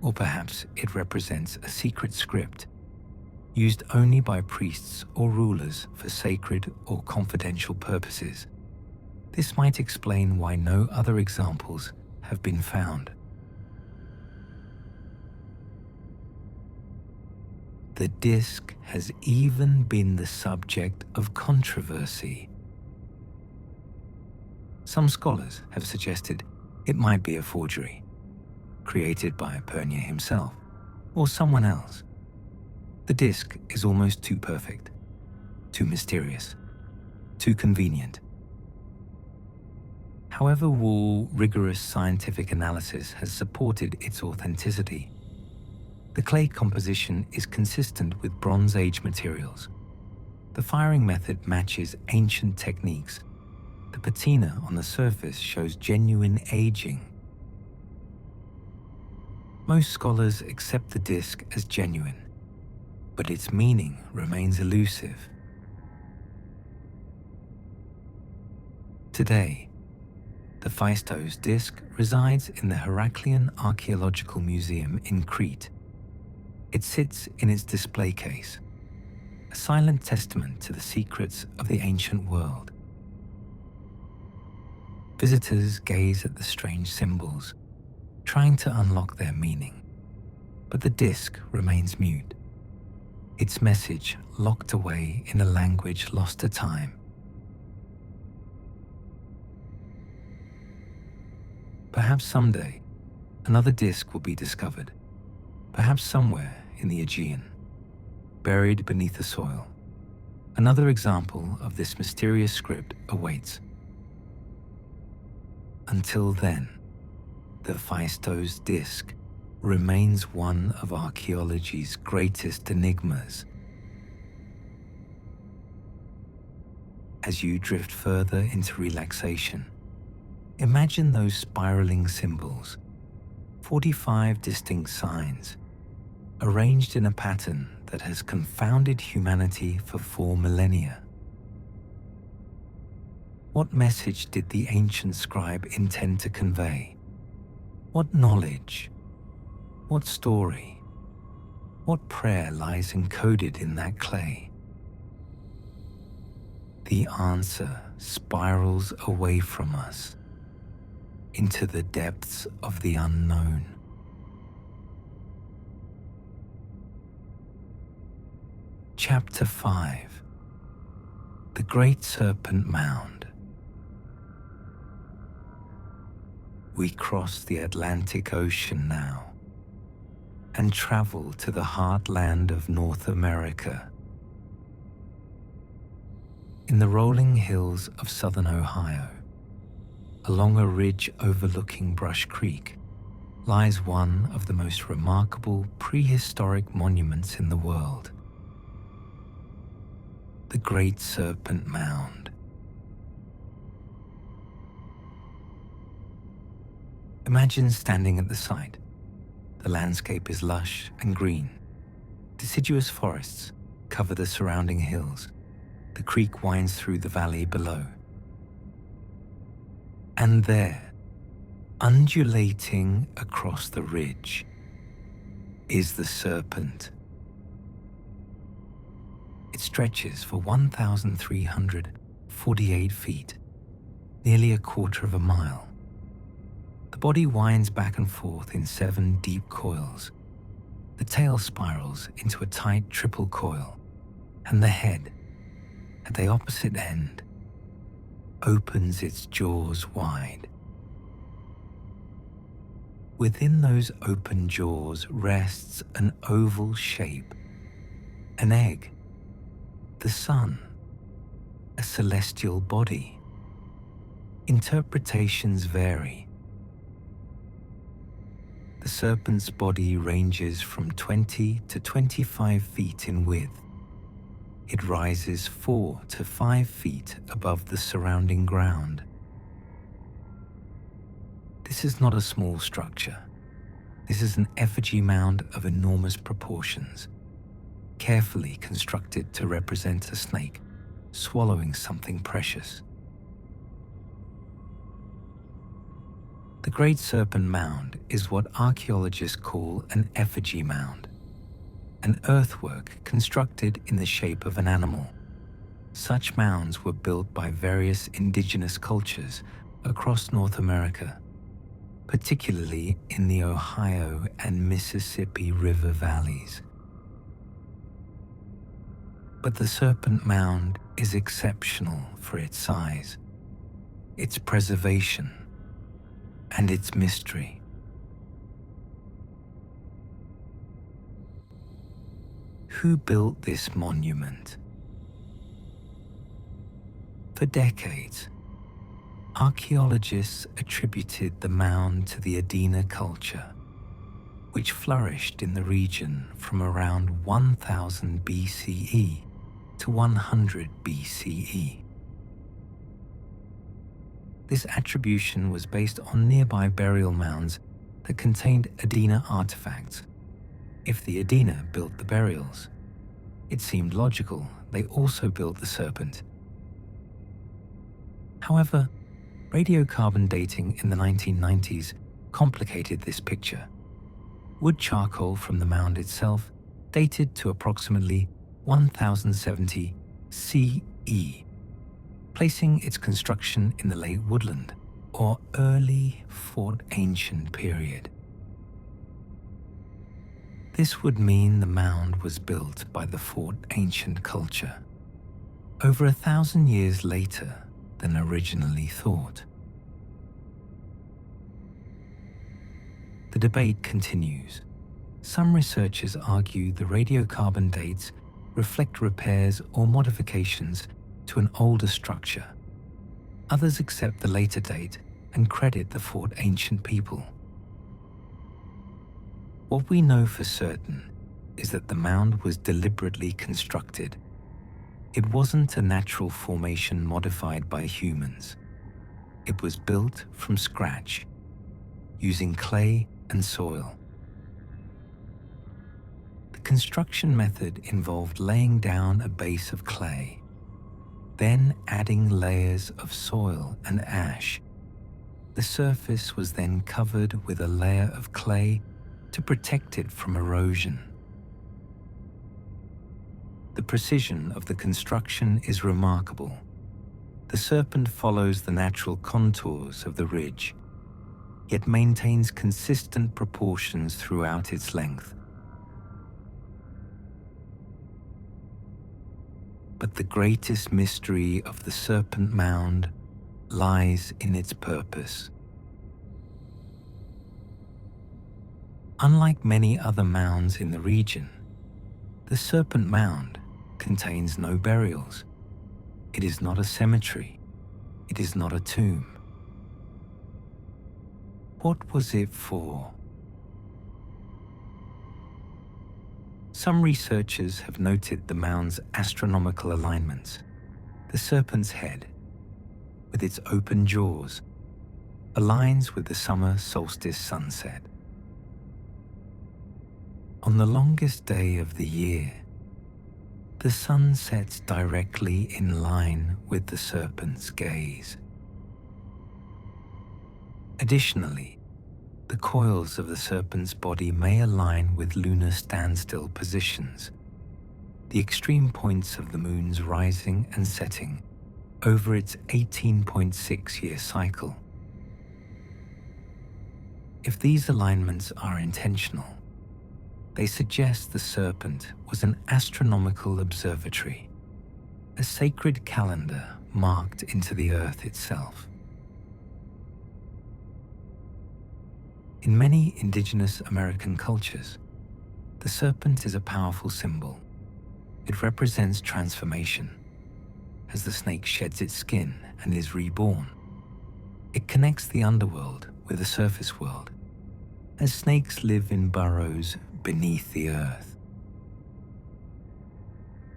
Or perhaps it represents a secret script used only by priests or rulers for sacred or confidential purposes. This might explain why no other examples have been found. The disc has even been the subject of controversy. Some scholars have suggested it might be a forgery, created by Pernia himself or someone else. The disc is almost too perfect, too mysterious, too convenient. However, rigorous scientific analysis has supported its authenticity. The clay composition is consistent with Bronze Age materials. The firing method matches ancient techniques. The patina on the surface shows genuine aging. Most scholars accept the disc as genuine, but its meaning remains elusive. Today, the Phaistos Disc resides in the Heraklion Archaeological Museum in Crete. It sits in its display case, a silent testament to the secrets of the ancient world. Visitors gaze at the strange symbols, trying to unlock their meaning, but the disc remains mute, its message locked away in a language lost to time. Perhaps someday, another disc will be discovered, perhaps somewhere in the Aegean, buried beneath the soil. Another example of this mysterious script awaits. Until then, the Phaistos Disc remains one of archaeology's greatest enigmas. As you drift further into relaxation, imagine those spiraling symbols, 45 distinct signs, arranged in a pattern that has confounded humanity for 4 millennia. What message did the ancient scribe intend to convey? What knowledge? What story? What prayer lies encoded in that clay? The answer spirals away from us, into the depths of the unknown. Chapter 5: The Great Serpent Mound. We cross the Atlantic Ocean now and travel to the heartland of North America. In the rolling hills of southern Ohio, along a ridge overlooking Brush Creek, lies one of the most remarkable prehistoric monuments in the world, the Great Serpent Mound. Imagine standing at the site. The landscape is lush and green. Deciduous forests cover the surrounding hills. The creek winds through the valley below. And there, undulating across the ridge, is the serpent. It stretches for 1,348 feet, nearly a quarter of a mile. The body winds back and forth in 7 deep coils. The tail spirals into a tight triple coil, and the head, at the opposite end, opens its jaws wide. Within those open jaws rests an oval shape, an egg, the sun, a celestial body. Interpretations vary. The serpent's body ranges from 20 to 25 feet in width. It rises 4 to 5 feet above the surrounding ground. This is not a small structure. This is an effigy mound of enormous proportions, carefully constructed to represent a snake swallowing something precious. The Great Serpent Mound is what archaeologists call an effigy mound, an earthwork constructed in the shape of an animal. Such mounds were built by various indigenous cultures across North America, particularly in the Ohio and Mississippi River valleys. But the Serpent Mound is exceptional for its size, its preservation, and its mystery. Who built this monument? For decades, Archaeologists attributed the mound to the Adena culture, which flourished in the region from around 1000 BCE to 100 BCE. This attribution was based on nearby burial mounds that contained Adena artifacts. If the Adena built the burials, it seemed logical they also built the serpent. However, radiocarbon dating in the 1990s complicated this picture. Wood charcoal from the mound itself dated to approximately 1070 CE, placing its construction in the late woodland or early Fort Ancient period. This would mean the mound was built by the Fort Ancient culture over 1,000 years later than originally thought. The debate continues. Some researchers argue the radiocarbon dates reflect repairs or modifications to an older structure. Others accept the later date and credit the Fort Ancient people. What we know for certain is that the mound was deliberately constructed. It wasn't a natural formation modified by humans. It was built from scratch, using clay and soil. The construction method involved laying down a base of clay, then adding layers of soil and ash. The surface was then covered with a layer of clay to protect it from erosion. The precision of the construction is remarkable. The serpent follows the natural contours of the ridge, yet maintains consistent proportions throughout its length. But the greatest mystery of the Serpent Mound lies in its purpose. Unlike many other mounds in the region, the Serpent Mound contains no burials. It is not a cemetery. It is not a tomb. What was it for? Some researchers have noted the mound's astronomical alignments. The serpent's head, with its open jaws, aligns with the summer solstice sunset. On the longest day of the year, the sun sets directly in line with the serpent's gaze. Additionally, the coils of the serpent's body may align with lunar standstill positions, the extreme points of the moon's rising and setting over its 18.6-year cycle. If these alignments are intentional, they suggest the serpent was an astronomical observatory, a sacred calendar marked into the earth itself. In many indigenous American cultures, the serpent is a powerful symbol. It represents transformation. As the snake sheds its skin and is reborn, it connects the underworld with the surface world, as snakes live in burrows beneath the earth.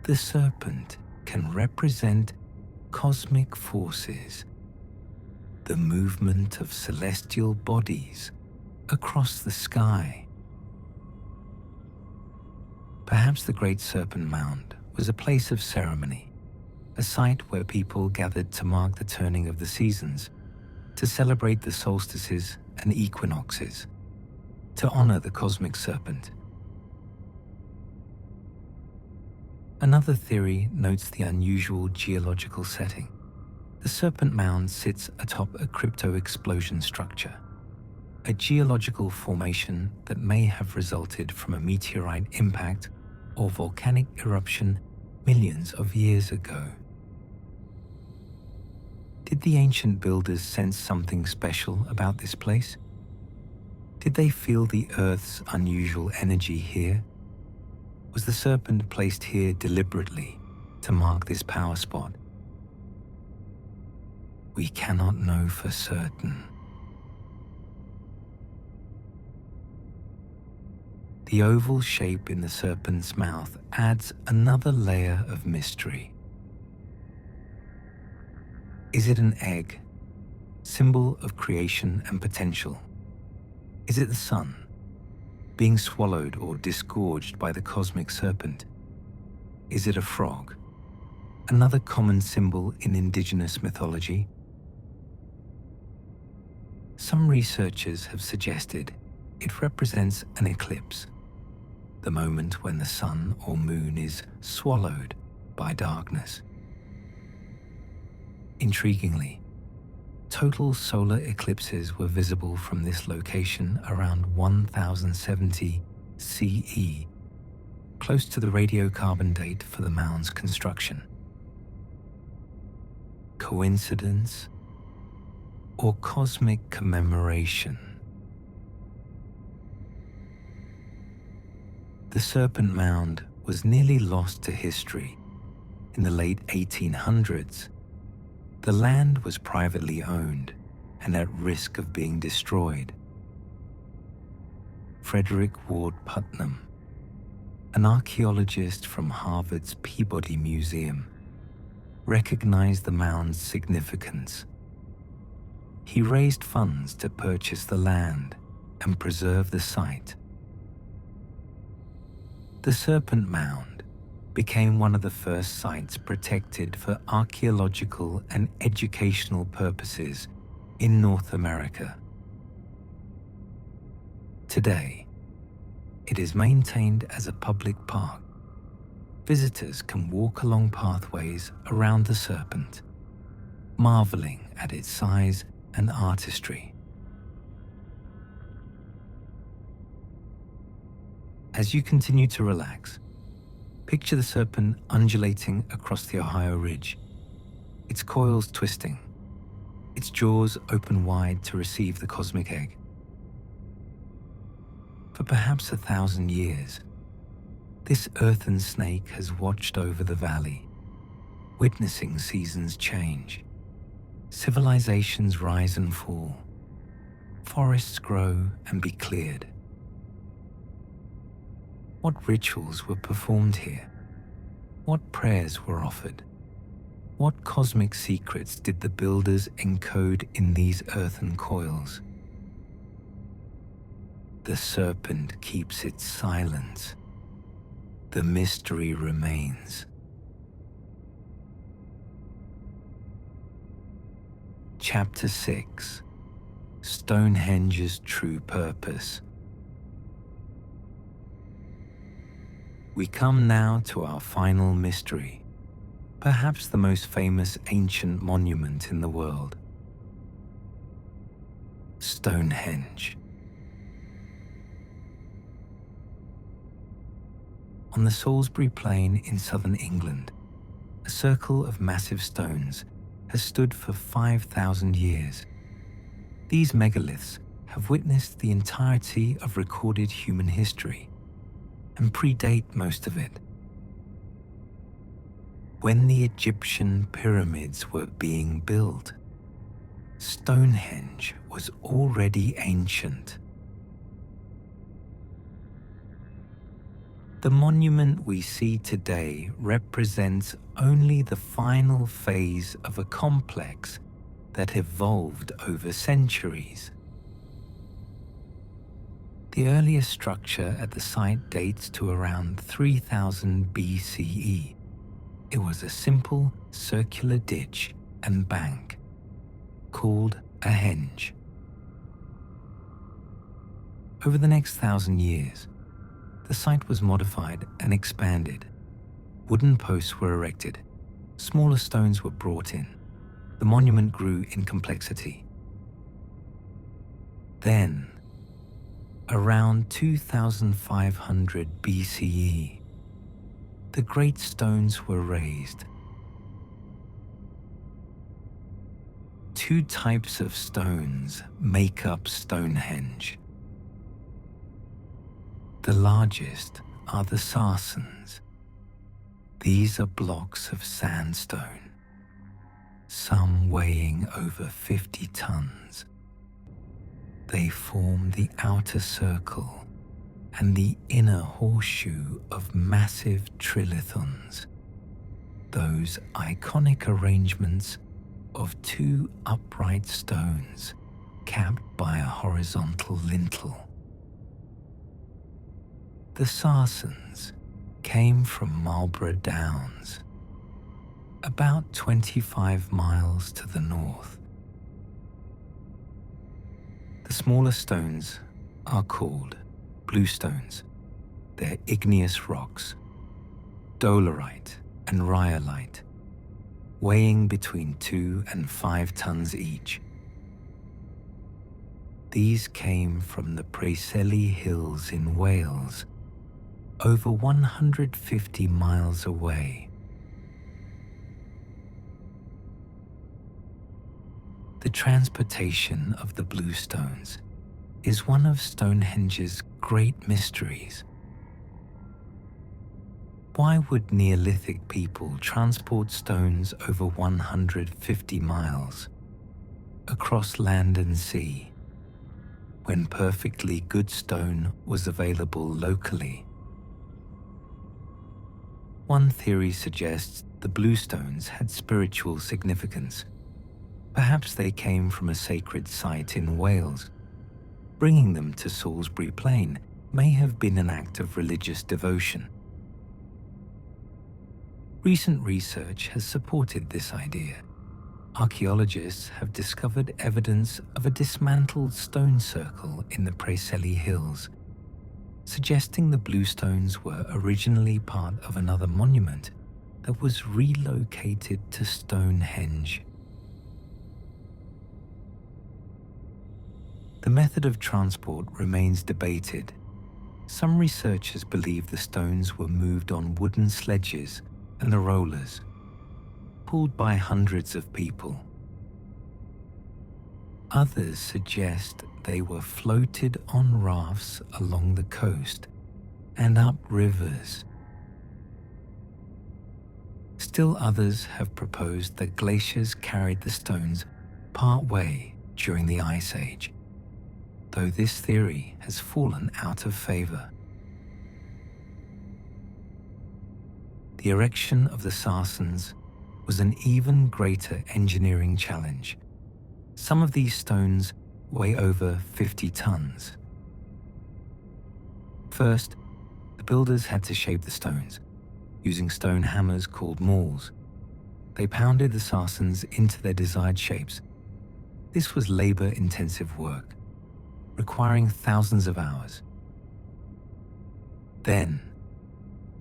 The serpent can represent cosmic forces, the movement of celestial bodies across the sky. Perhaps the Great Serpent Mound was a place of ceremony, a site where people gathered to mark the turning of the seasons, to celebrate the solstices and equinoxes, to honor the cosmic serpent. Another theory notes the unusual geological setting. The Serpent Mound sits atop a crypto-explosion structure, a geological formation that may have resulted from a meteorite impact or volcanic eruption millions of years ago. Did the ancient builders sense something special about this place? Did they feel the Earth's unusual energy here? Was the serpent placed here deliberately to mark this power spot? we cannot know for certain. The oval shape in the serpent's mouth adds another layer of mystery. Is it an egg, symbol of creation and potential? Is it the sun, being swallowed or disgorged by the cosmic serpent? Is it a frog, another common symbol in indigenous mythology? Some researchers have suggested it represents an eclipse, the moment when the sun or moon is swallowed by darkness. Intriguingly, total solar eclipses were visible from this location around 1070 CE, close to the radiocarbon date for the mound's construction. Coincidence or cosmic commemoration? The Serpent Mound was nearly lost to history. In the late 1800s, the land was privately owned and at risk of being destroyed. Frederick Ward Putnam, an archaeologist from Harvard's Peabody Museum, recognized the mound's significance. He raised funds to purchase the land and preserve the site. The Serpent Mound became one of the first sites protected for archaeological and educational purposes in North America. Today, it is maintained as a public park. Visitors can walk along pathways around the serpent, marveling at its size and artistry. As you continue to relax, picture the serpent undulating across the Ohio Ridge, its coils twisting, its jaws open wide to receive the cosmic egg. For perhaps 1,000 years, this earthen snake has watched over the valley, witnessing seasons change, civilizations rise and fall, forests grow and be cleared. What rituals were performed here? What prayers were offered? What cosmic secrets did the builders encode in these earthen coils? The serpent keeps its silence. The mystery remains. Chapter 6: Stonehenge's True Purpose. We come now to our final mystery, perhaps the most famous ancient monument in the world. Stonehenge. On the Salisbury Plain in southern England, a circle of massive stones has stood for 5,000 years. These megaliths have witnessed the entirety of recorded human history and predate most of it. When the Egyptian pyramids were being built, Stonehenge was already ancient. The monument we see today represents only the final phase of a complex that evolved over centuries. The earliest structure at the site dates to around 3000 BCE. It was a simple circular ditch and bank called a henge. Over the next 1,000 years, the site was modified and expanded. Wooden posts were erected, smaller stones were brought in. The monument grew in complexity. Then, around 2500 BCE, the great stones were raised. Two types of stones make up Stonehenge. The largest are the sarsens. These are blocks of sandstone. some weighing over 50 tons. They form the outer circle and the inner horseshoe of massive trilithons, those iconic arrangements of two upright stones capped by a horizontal lintel. The Sarsens came from Marlborough Downs, about 25 miles to the north. The smaller stones are called bluestones. They're igneous rocks, dolerite and rhyolite, weighing between 2 and 5 tons each. These came from the Preseli Hills in Wales, over 150 miles away. The transportation of the bluestones is one of Stonehenge's great mysteries. Why would Neolithic people transport stones over 150 miles across land and sea when perfectly good stone was available locally? One theory suggests the bluestones had spiritual significance. Perhaps they came from a sacred site in Wales. Bringing them to Salisbury Plain may have been an act of religious devotion. Recent research has supported this idea. Archaeologists have discovered evidence of a dismantled stone circle in the Preseli Hills, suggesting the bluestones were originally part of another monument that was relocated to Stonehenge. The method of transport remains debated. Some researchers believe the stones were moved on wooden sledges and the rollers, pulled by hundreds of people. Others suggest they were floated on rafts along the coast and up rivers. Still others have proposed that glaciers carried the stones part-way during the Ice Age, though this theory has fallen out of favor. The erection of the Sarsens was an even greater engineering challenge. Some of these stones weigh over 50 tons. First, the builders had to shape the stones, using stone hammers called mauls. They pounded the Sarsens into their desired shapes. This was labor-intensive work, requiring thousands of hours. Then,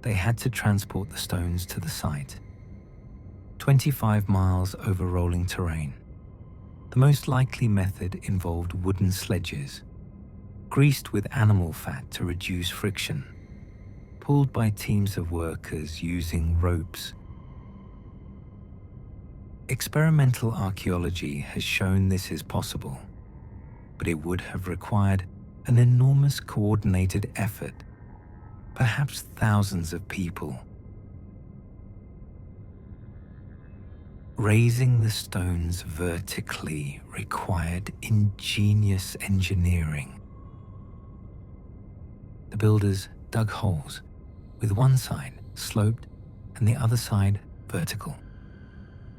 they had to transport the stones to the site, 25 miles over rolling terrain. The most likely method involved wooden sledges, greased with animal fat to reduce friction, pulled by teams of workers using ropes. Experimental archaeology has shown this is possible, but it would have required an enormous coordinated effort, perhaps thousands of people. Raising the stones vertically required ingenious engineering. The builders dug holes, with one side sloped and the other side vertical.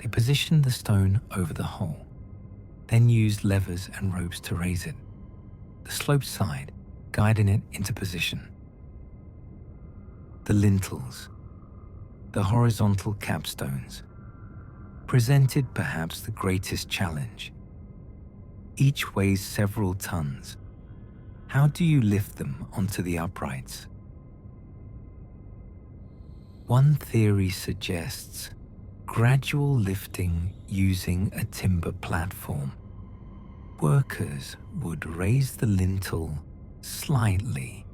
They positioned the stone over the hole, then used levers and ropes to raise it, the sloped side guiding it into position. The lintels, the horizontal capstones, presented perhaps the greatest challenge. Each weighs several tons. How do you lift them onto the uprights? One theory suggests gradual lifting using a timber platform. Workers would raise the lintel slightly,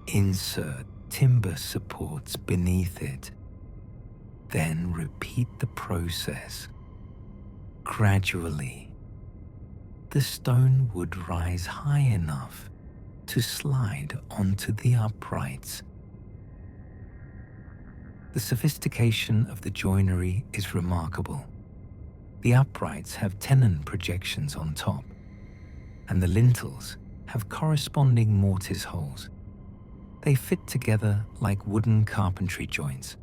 insert timber supports beneath it, then repeat the process. Gradually, the stone would rise high enough to slide onto the uprights. The sophistication of the joinery is remarkable. The uprights have tenon projections on top, and the lintels have corresponding mortise holes. They fit together like wooden carpentry joints.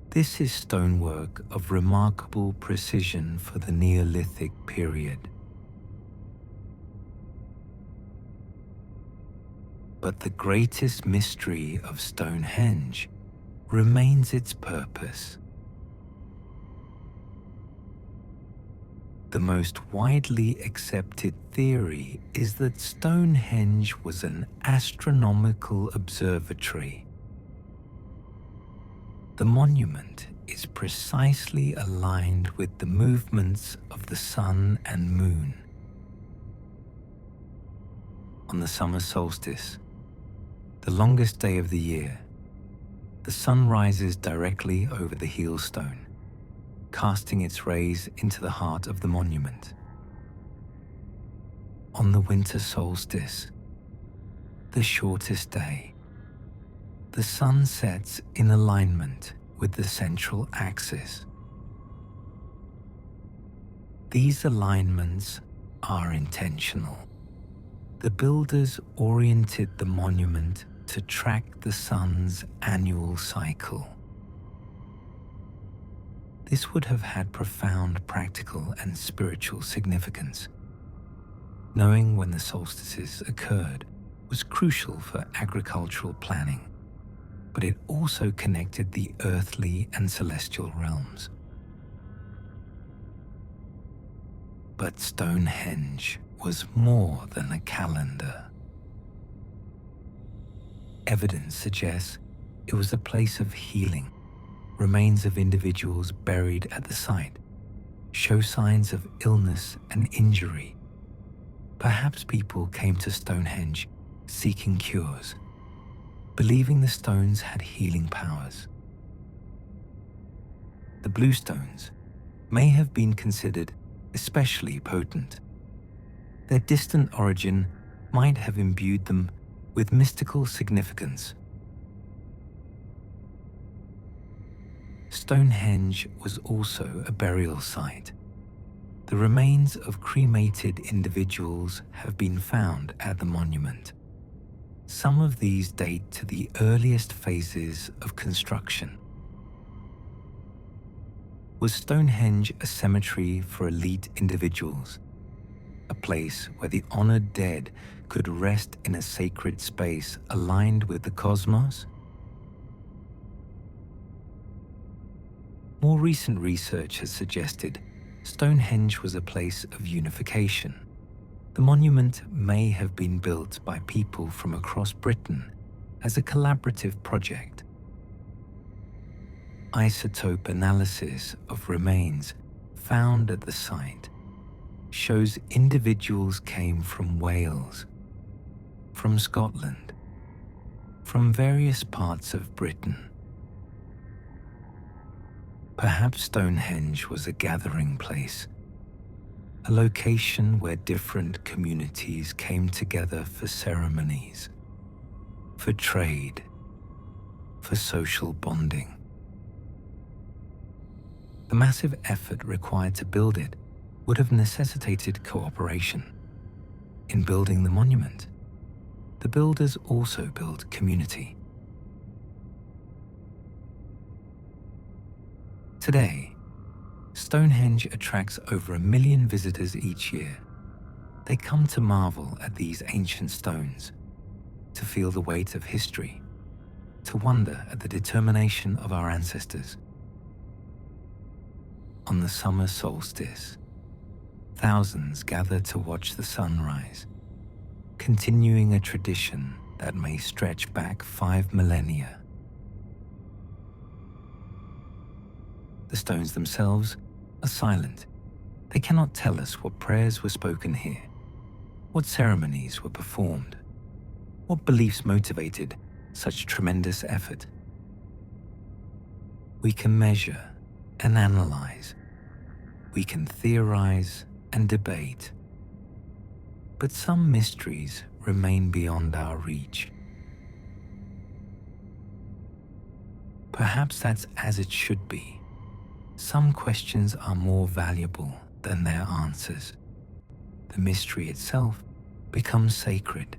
This is stonework of remarkable precision for the Neolithic period. But the greatest mystery of Stonehenge remains its purpose. The most widely accepted theory is that Stonehenge was an astronomical observatory. The monument is precisely aligned with the movements of the sun and moon. On the summer solstice, the longest day of the year, the sun rises directly over the heel stone, casting its rays into the heart of the monument. On the winter solstice, the shortest day, the sun sets in alignment with the central axis. These alignments are intentional. The builders oriented the monument to track the sun's annual cycle. This would have had profound practical and spiritual significance. Knowing when the solstices occurred was crucial for agricultural planning, but it also connected the earthly and celestial realms. But Stonehenge was more than a calendar. Evidence suggests it was a place of healing. Remains of individuals buried at the site show signs of illness and injury. Perhaps people came to Stonehenge seeking cures, believing the stones had healing powers. The blue stones may have been considered especially potent. Their distant origin might have imbued them with mystical significance. Stonehenge was also a burial site. The remains of cremated individuals have been found at the monument. Some of these date to the earliest phases of construction. Was Stonehenge a cemetery for elite individuals? A place where the honored dead could rest in a sacred space aligned with the cosmos? More recent research has suggested Stonehenge was a place of unification. The monument may have been built by people from across Britain as a collaborative project. Isotope analysis of remains found at the site shows individuals came from Wales, from Scotland, from various parts of Britain. Perhaps Stonehenge was a gathering place, a location where different communities came together for ceremonies, for trade, for social bonding. The massive effort required to build it would have necessitated cooperation. In building the monument, the builders also built community. Today, Stonehenge attracts over 1 million visitors each year. They come to marvel at these ancient stones, to feel the weight of history, to wonder at the determination of our ancestors. On the summer solstice, thousands gather to watch the sunrise, continuing a tradition that may stretch back 5 millennia. The stones themselves are silent. They cannot tell us what prayers were spoken here, what ceremonies were performed, what beliefs motivated such tremendous effort. We can measure and analyze. We can theorize and debate. But some mysteries remain beyond our reach. Perhaps that's as it should be. some questions are more valuable than their answers. The mystery itself becomes sacred.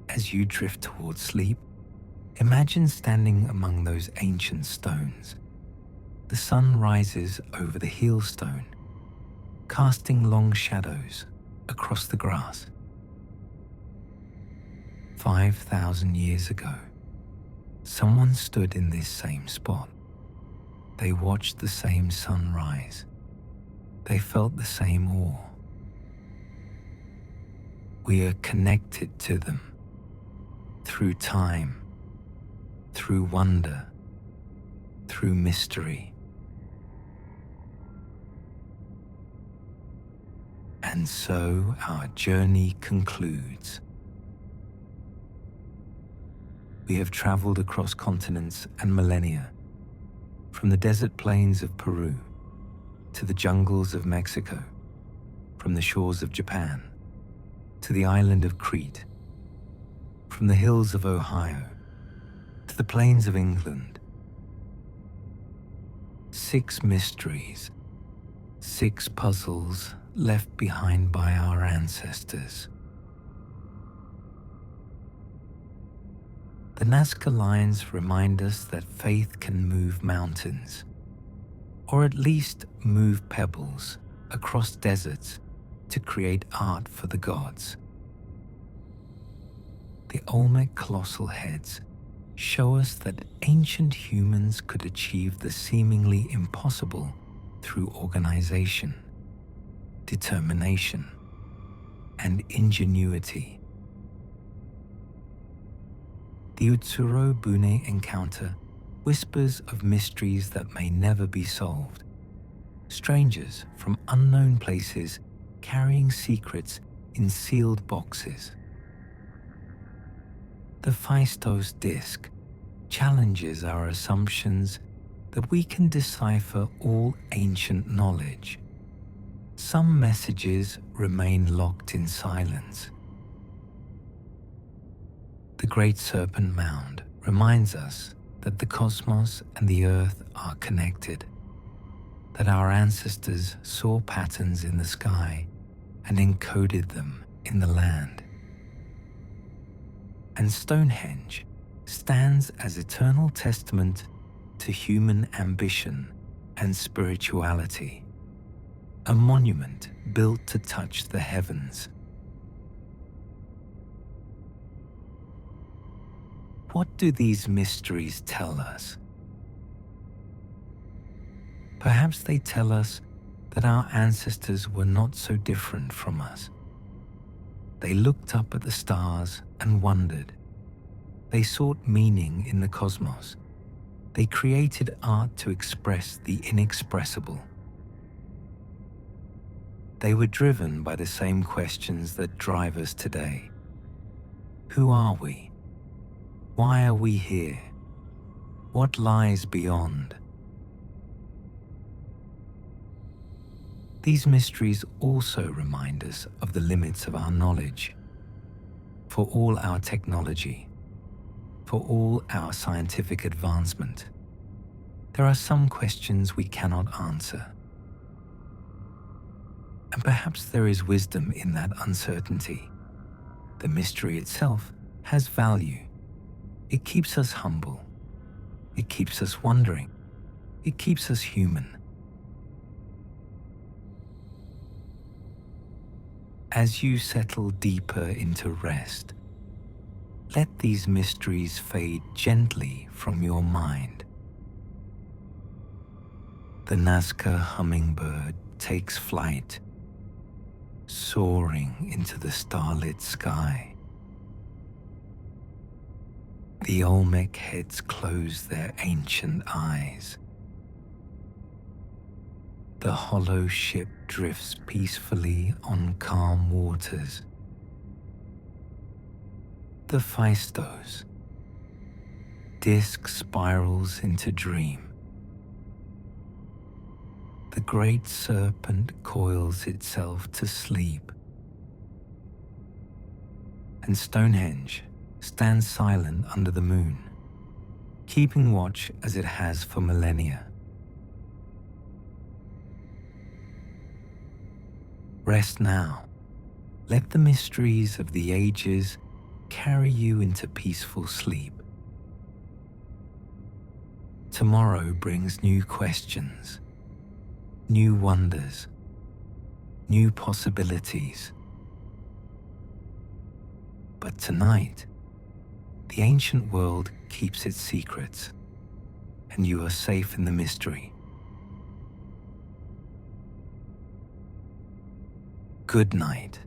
As you drift towards sleep, imagine standing among those ancient stones. The sun rises over the heel stone, casting long shadows across the grass. 5,000 years ago, someone stood in this same spot. They watched the same sun rise. They felt the same awe. We are connected to them through time, through wonder, through mystery. And so our journey concludes. We have traveled across continents and millennia, from the desert plains of Peru to the jungles of Mexico, from the shores of Japan to the island of Crete, from the hills of Ohio to the plains of England. 6 mysteries, 6 puzzles left behind by our ancestors. The Nazca Lines remind us that faith can move mountains, or at least move pebbles across deserts to create art for the gods. The Olmec colossal heads show us that ancient humans could achieve the seemingly impossible through organization, determination, and ingenuity. The Utsuro-Bune encounter whispers of mysteries that may never be solved. Strangers from unknown places carrying secrets in sealed boxes. The Phaistos Disc challenges our assumptions that we can decipher all ancient knowledge. Some messages remain locked in silence. The Great Serpent Mound reminds us that the cosmos and the earth are connected, that our ancestors saw patterns in the sky and encoded them in the land. And Stonehenge stands as eternal testament to human ambition and spirituality, a monument built to touch the heavens. What do these mysteries tell us? Perhaps they tell us that our ancestors were not so different from us. They looked up at the stars and wondered. They sought meaning in the cosmos. They created art to express the inexpressible. They were driven by the same questions that drive us today. Who are we? Why are we here? What lies beyond? These mysteries also remind us of the limits of our knowledge. For all our technology, for all our scientific advancement, there are some questions we cannot answer. And perhaps there is wisdom in that uncertainty. The mystery itself has value. It keeps us humble. It keeps us wondering. It keeps us human. As you settle deeper into rest, let these mysteries fade gently from your mind. The Nazca hummingbird takes flight, soaring into the starlit sky. The Olmec heads close their ancient eyes. The hollow ship drifts peacefully on calm waters. The Phaistos Disc spirals into dream. The Great Serpent coils itself to sleep. And Stonehenge stands silent under the moon, keeping watch as it has for millennia. Rest now. Let the mysteries of the ages carry you into peaceful sleep. Tomorrow brings new questions, new wonders, new possibilities. But tonight, the ancient world keeps its secrets, and you are safe in the mystery. Good night.